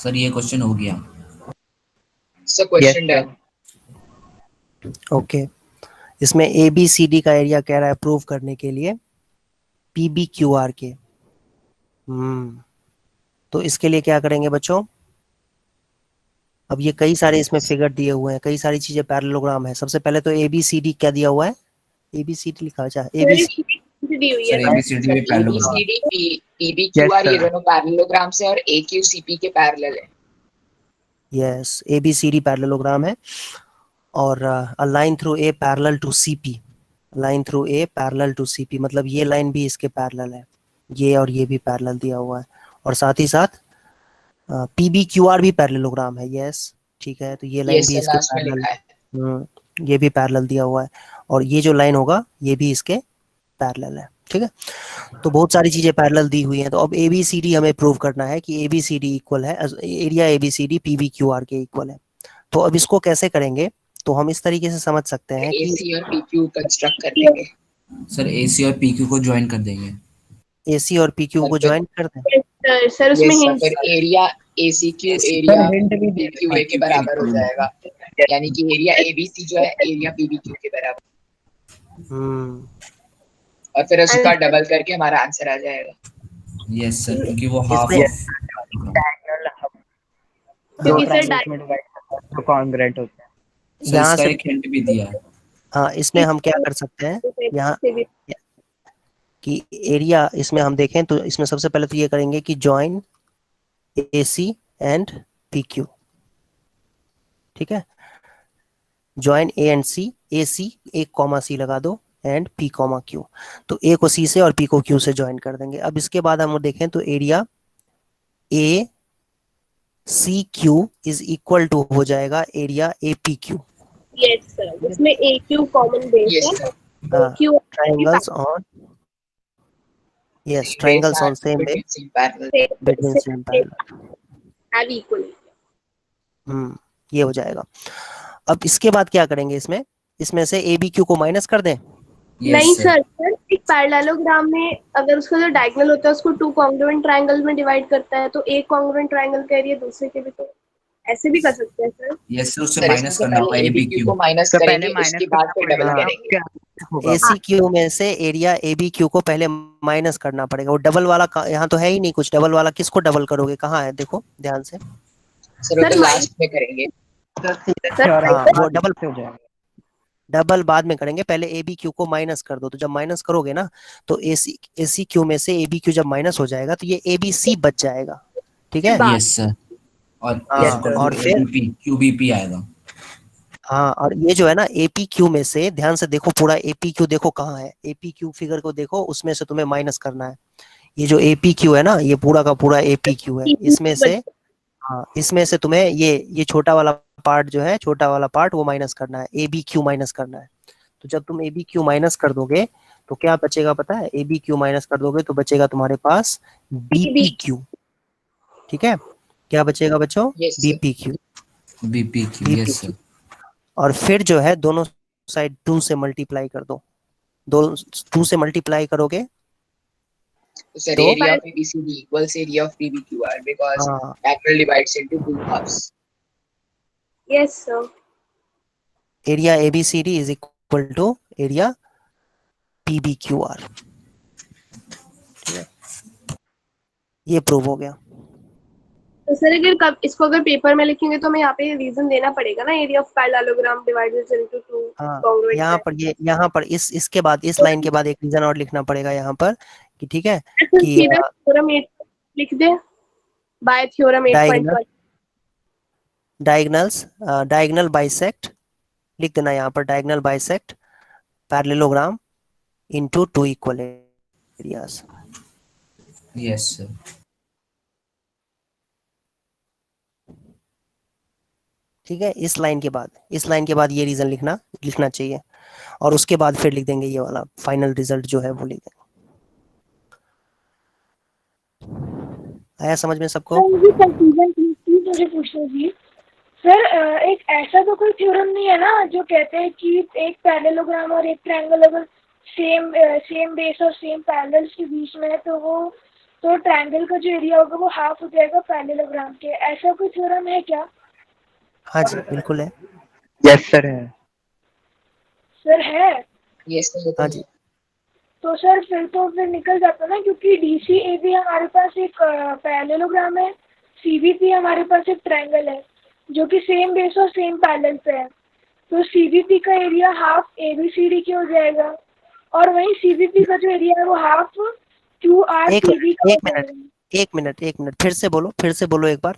Sir ये क्वेश्चन हो गया। Sir question Yes, done. Okay, इसमें ए बी सी डी का एरिया कह रहा है प्रूव करने के लिए पीबी क्यू आर के। तो इसके लिए क्या करेंगे बच्चों? अब ये कई सारे इसमें फिगर दिए हुए हैं, कई सारी चीजें पैरेललोग्राम है। सबसे पहले तो ए बी सी डी क्या दिया हुआ है? ए बी सी डी लिखा है, ए बी सी दी हुई सर है। एबीसीडी में पैरेललोग्राम। ABCD PBQR ये sir. दोनों पैरेललोग्राम से और AQCP के पैरेलल है। Yes, A B C D parallelogram है। और a line through A parallel to CP, line through A parallel to CP मतलब ये लाइन भी इसके पैरेलल है, ये और ये भी पैरेलल दिया हुआ है। और साथ ही साथ पीबी क्यू आर भी पैरेललोग्राम है। यस, ठीक है, तो ये लाइन यस भी सर, इसके लास्ट में पैरेलल, लिखा है। ये भी पैरेलल दिया हुआ है। और ये जो लाइन होगा ये भी इसके पैरेलल है। ठीक है, तो बहुत सारी चीजें पैरेलल दी हुई हैं। तो अब एबीसीडी हमें प्रूव करना है कि एबीसीडी इक्वल है, area ABCD PB Q R के इक्वल है। तो अब इसको कैसे करेंगे? तो हम इस तरीके से समझ सकते हैं कि AC और PQ कंस्ट्रक्ट कर देंगे। सर एसी और पीक्यू को ज्वाइन कर देंगे। एसी और पीक्यू को ज्वाइन कर दें। सर उसमें यस सर, हिंट फिर एरिया ACQ एरिया PQA के बराबर हो जाएगा, यानी कि एरिया ABC जो है एरिया PBQ के बराबर। और फिर उसका डबल करके हमारा आंसर आ जाएगा। यस सर, क्योंकि वो हाफ इसमें- ऑफ क्योंकि सर में डिवाइड करता है तो कॉन्ग्रेंट होता है। सर यहाँ इसका से एक हिंट भी दिया है। हाँ, इसमें हम क्या कर सकते हैं यहाँ कि एरिया, इसमें हम देखें तो इसमें सबसे पहले तो ये करेंगे कि जॉइन AC एंड PQ। ठीक है, join A and C, AC एक कॉमा C लगा दो एंड P कॉमा Q। तो A को C से और P को Q से ज्वाइन कर देंगे। अब इसके बाद हम देखें तो area ACQ is equal to हो जाएगा एरिया APQ। यस सर, इसमें AQ कॉमन बेस यस है। Sir, Q triangles on, yes, triangles on same base between parallel। Between same parallel. Have equal. ये हो जाएगा। अब इसके बाद क्या करेंगे? इसमें से ABQ को माइनस कर दें। नहीं सर, एक पैरेललोग्राम में अगर उसका जो डायगोनल होता है उसको टू कॉन्ग्रुएंट ट्रायंगल में डिवाइड करता है, तो एक कॉन्ग्रुएंट ट्रायंगल का एरिया दूसरे के भी, तो ऐसे भी कर सकते हैं सर। यस सर, उससे सर माइनस इसमें करना पहले होगा ABQ एबीक्यू को माइनस तो करेंगे, पहले उसके माइनस बाद फिर डबल करना करेंगे। ACQ में से एरिया ABQ को पहले माइनस करना पड़ेगा। वो डबल वाला यहाँ तो है ही नहीं कुछ, डबल वाला किसको डबल करोगे? कहाँ है? देखो ध्यान से। सर वो तो लास्ट में करेंगे। हाँ, वो डबल हो जाएगा। डबल बाद में करेंगे, पहले ABQ को माइनस कर दो। तो जब माइनस करोगे ना तो ACQ में से ABQ जब माइनस हो जाएगा तो ये ABC बच जाएगा। ठीक है, यस सर, और और फिर QBP आएगा। हाँ, और ये जो है ना APQ में से, ध्यान से देखो पूरा APQ देखो कहाँ है, APQ फिगर को देखो, उसमें से तुम्हें माइनस करना है। ये जो APQ है ना, ये पूरा का पूरा APQ है। इसमें से हाँ, इसमें से तुम्हें ये छोटा वाला पार्ट जो है, छोटा वाला पार्ट वो माइनस करना है, ABQ माइनस करना है। तो जब तुम ABQ माइनस कर दोगे तो क्या बचेगा पता है? ABQ माइनस कर दोगे तो बचेगा तुम्हारे पास BPQ। ठीक है, क्या बचेगा बच्चों? Yes, sir. BPQ yes sir. और फिर जो है दोनों साइड 2 से मल्टीप्लाई कर दो। 2 से मल्टीप्लाई करोगे सर तो area of ABCD equals area of PBQR because हाँ, diagonal divides into two halves। Yes sir. Area ABCD is equal to area PBQR। ये प्रूव हो गया। तो सर अगर इसको अगर पेपर में लिखेंगे तो हमें यहाँ पे रीजन देना पड़ेगा ना, area of parallelogram divided into two congruent. यहाँ पर इसके बाद, इस लाइन के बाद एक रीजन और लिखना पड़ेगा यहाँ पर कि ठीक है कि थ्योरम 8 लिख दे, बाय थ्योरम 8.1 डायगोनल बाइसेक्ट लिख देना यहाँ पर, diagonal bisect parallelogram into 2 equal areas. Yes sir. ठीक है, इस लाइन के बाद ये रीजन लिखना चाहिए, और उसके बाद फिर लिख देंगे ये वाला फाइनल रिजल्ट जो है वो लिख देंगे। आया समझ में सबको? मुझे पूछना जी सर, एक ऐसा तो कोई थ्योरम नहीं है ना जो कहते हैं कि एक पैरेललोग्राम और एक ट्रायंगल अगर सेम बेस और सेम पैरेलल्स के बीच में है तो वो तो ट्रायंगल का जो एरिया होगा वो हाफ हो जाएगा पैरेललोग्राम के, ऐसा कोई थ्योरम है क्या? हाँ जी बिल्कुल है। यस सर है। सर है? Yes sir. हाँ जी। तो सर फिर निकल जाता ना, क्योंकि DCAB हमारे पास एक पैरेललोग्राम है, CVP हमारे पास एक ट्रायंगल है जो कि सेम बेस और सेम पैरेलल पे है। तो CVP का एरिया हाफ ABCD के हो जाएगा, और वहीं CVP का जो एरिया है वो हाफ QRCD का हो जाएगा। एक मिनट फिर से बोलो एक बार,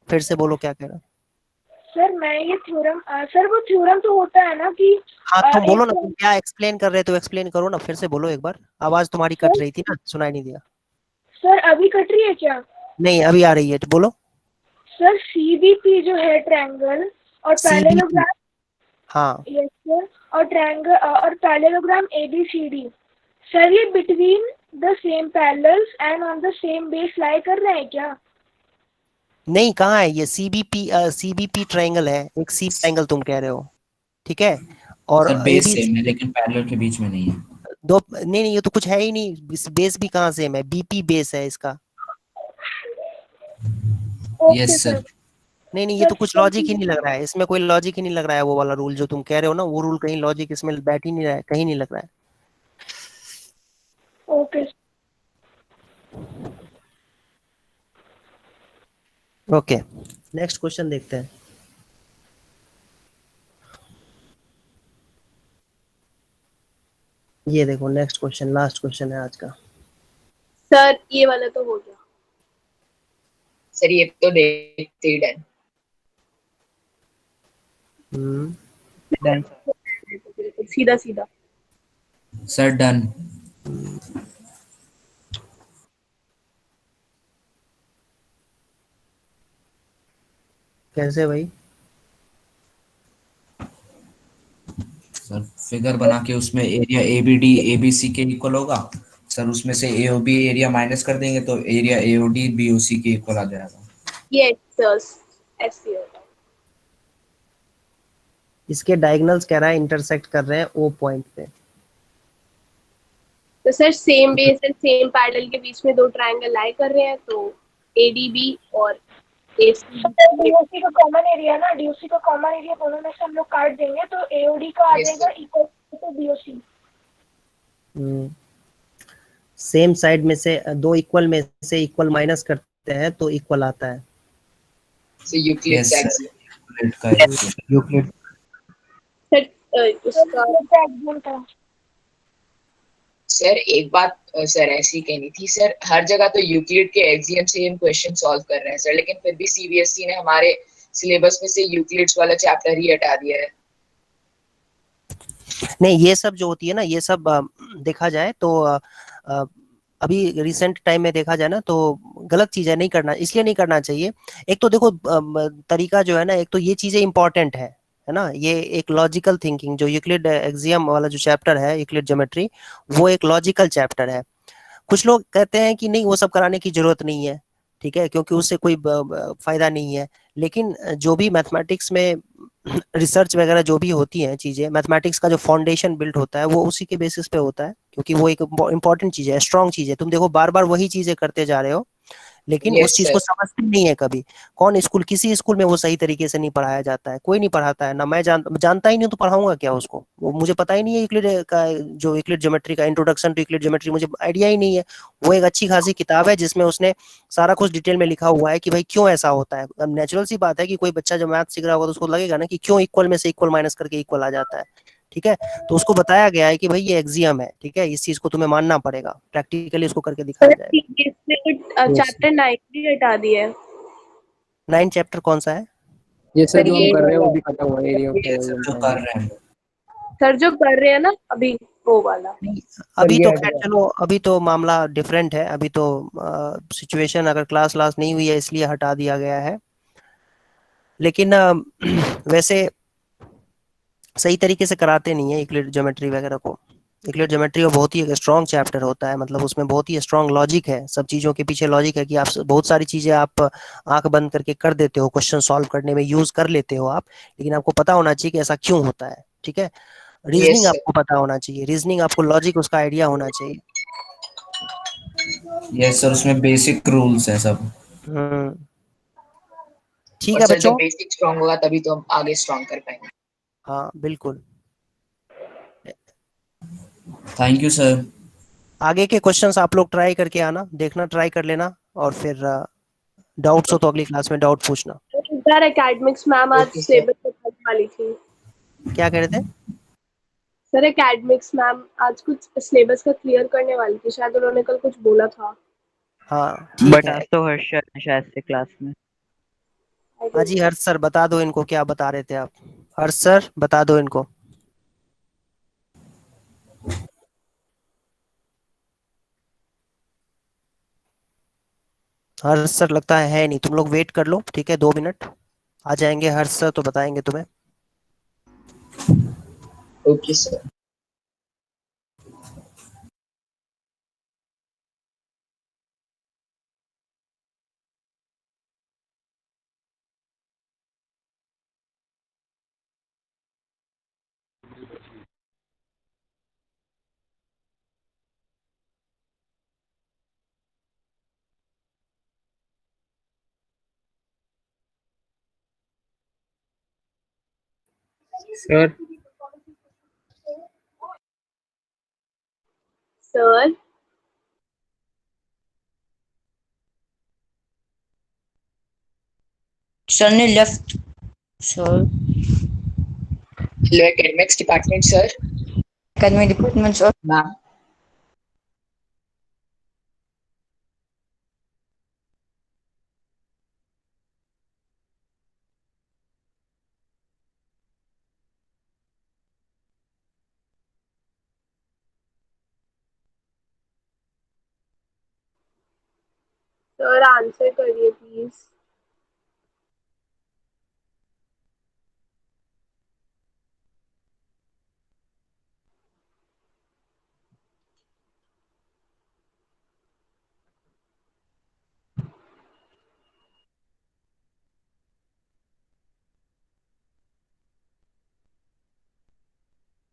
फिर से बोलो क्या कह रहा। सर मैं ये थ्योरम सर वो थ्योरम तो होता है ना कि हाँ तुम बोलो ना, एक तुम क्या एक्सप्लेन कर रहे थे एक्सप्लेन करो ना, फिर से बोलो एक बार, आवाज तुम्हारी कट रही थी ना, सुनाई नहीं दिया। सर अभी कट रही है क्या? नहीं अभी आ रही है, तो बोलो। सर CVP जो है ट्रायंगल और CVP पैरेललोग्राम, हाँ यस सर, और ट्रायंगल और पैरेललोग्राम ABCD, सर ये between the same parallels and on the same base lie कर रहे हैं क्या? नहीं, कहाँ है ये CBP ट्रायंगल है, एक सी ट्रायंगल तुम कह रहे हो, ठीक है, और सर बेस ABC सेम है लेकिन पैरेलल के बीच में नहीं है। दो नहीं ये तो कुछ है ही नहीं, बेस भी कहाँ सेम है, BP बेस है इसका। Yes sir. नहीं ये तो कुछ लॉजिक ही नहीं लग रहा है, इसमें कोई लॉजिक ही नहीं लग रहा है, वो वाला रूल जो तुम कह रहे हो ना, वो रूल कहीं लॉजिक इसमें बैठ ही नहीं रहा है, कहीं नहीं लग रहा है। ओके। ओके नेक्स्ट क्वेश्चन देखते हैं। ये देखो नेक्स्ट क्वेश्चन, लास्ट क्वेश्चन है आज का। सर ये वाला तो हो गया। सर ये तो देखते ही डन। डन सीधा सीधा। Sir done. कैसे भाई? सर फिगर बना के उसमें एरिया ABD ABC के इक्वल होगा सर, उसमें से AOB एरिया माइनस कर देंगे तो एरिया AOD BOC के इक्वल आ जाएगा। यस सर ऐसे होगा। इसके डायगोनल्स कह रहा है इंटरसेक्ट कर रहे हैं O पॉइंट पे। तो sir same base and same parallel के बीच में दो ट्रायंगल लाई कर रहे हैं, तो ADB और DOC का कॉमन एरिया ना, DOC का कॉमन एरिया दोनों में से हम लोग काट देंगे तो AOD का आ जाएगा equal to BOC। Same side में से दो इक्वल में से इक्वल माइनस करते हैं तो इक्वल आता है। यूक्लिड का यूक्लिड उसका सर एक बात सर ऐसी कहनी थी सर, हर जगह तो यूक्लिड के एक्सियम से हम क्वेश्चन सॉल्व कर रहे हैं सर, लेकिन फिर भी CBSE ने हमारे सिलेबस में से यूक्लिड्स वाला चैप्टर ही हटा दिया है। नहीं ये सब जो होती है ना, ये सब देखा जाए तो अभी रिसेंट टाइम में देखा जाए ना तो गलत चीज है, नहीं करना, इसलिए नहीं करना चाहिए। एक तो देखो तरीका जो है ना, एक तो ये चीजें इंपॉर्टेंट है ना, ये एक लॉजिकल थिंकिंग, जो यूक्लिड एक्सियम वाला जो चैप्टर है यूक्लिड ज्योमेट्री, वो एक लॉजिकल चैप्टर है। कुछ लोग कहते हैं कि नहीं वो सब कराने की जरूरत नहीं है, ठीक है, क्योंकि उससे कोई फायदा नहीं है। लेकिन जो भी मैथमेटिक्स में रिसर्च वगैरह जो भी होती हैं चीजें, मैथमेटिक्स का जो फाउंडेशन बिल्ड होता है वो उसी के बेसिस पे होता है, क्योंकि वो एक इंपॉर्टेंट चीज है, स्ट्रॉन्ग चीज है। तुम देखो बार बार वही चीजें करते जा रहे हो, लेकिन उस चीज को समझते नहीं है कभी। कौन स्कूल, किसी स्कूल में वो सही तरीके से नहीं पढ़ाया जाता है, कोई नहीं पढ़ाता है ना, मैं जानता ही नहीं तो पढ़ाऊंगा क्या उसको, वो मुझे पता ही नहीं है यूक्लिड का, जो यूक्लिड ज्योमेट्री का इंट्रोडक्शन टू यूक्लिड ज्योमेट्री मुझे आइडिया ही नहीं है। वो एक अच्छी खासी किताब है जिसमें उसने सारा कुछ डिटेल में लिखा हुआ है कि भाई क्यों ऐसा होता है। अब नेचुरल सी बात है कि कोई बच्चा जब मैथ सीख रहा होगा तो उसको लगेगा ना कि क्यों इक्वल में से इक्वल माइनस करके इक्वल आ जाता है, ठीक है। तो उसको बताया गया है कि भाई ये एक्सियम है, ठीक है, इस चीज को तुम्हें मानना पड़ेगा, प्रैक्टिकली उसको करके दिखाया जाएगा। चैप्टर 9 भी हटा दिया है। 9 चैप्टर कौन सा है? ये सर जो हम कर रहे हैं वो भी खत्म हुआ एरिया जो कर रहे हैं सर जो कर रहे हैं ना अभी वो वाला। अभी तो खैर चलो, अभी तो मामला डिफरेंट है, अभी तो सिचुएशन अगर क्लास नहीं हुई है इसलिए हटा दिया गया है। लेकिन वैसे सही तरीके से कराते नहीं है यूक्लिड ज्योमेट्री वगैरह को। यूक्लिड ज्योमेट्री वो बहुत ही एक स्ट्रॉन्ग चैप्टर होता है, मतलब उसमें बहुत ही स्ट्रॉन्ग लॉजिक है, सब चीजों के पीछे लॉजिक है कि आप बहुत सारी चीजें आप आंख बंद करके कर देते हो, क्वेश्चन सॉल्व करने में यूज कर लेते हो आप, लेकिन आपको पता होना चाहिए कि ऐसा क्यों होता है, ठीक है। रीजनिंग आपको पता होना चाहिए, रीजनिंग आपको लॉजिक उसका आइडिया होना चाहिए। यस सर, उसमें बेसिक रूल्स हैं सब। ठीक और है सर जब बच्चों। बेसिक स्ट्रांग होगा तभी तो हम आगे स्ट्रांग कर पाएंगे। हाँ बिल्कुल। Thank you sir. आगे के क्वेश्चंस आप लोग ट्राई करके आना, देखना, ट्राई कर लेना, और फिर डाउट्स हो तो अगली क्लास में डाउट पूछना। सर एकेडमिक्स मैम आज ओके सर। सिलेबस बताने वाली थी। क्या कह रहे थे? सर एकेडमिक्स मैम आज कुछ सिलेबस का क्लियर करने वाली थी, शायद उन्होंने कल कुछ बोला था। हाँ ठीक बट है। आज तो हर्ष सर है शायद से क्लास में। I हाँ don't ji know. Harsh sir, बता दो इनको क्या बता रहे थे आप। हर्ष सर बता दो इनको। हर्ष सर लगता है नहीं, तुम लोग वेट कर लो, ठीक है, 2 मिनट, आ जाएंगे हर्ष सर तो बताएंगे तुम्हें। Okay sir. Sir sir sir ने left. Sir hello academics department sir. Academy department sir. Ma'am. Sir answer करिए प्लीज।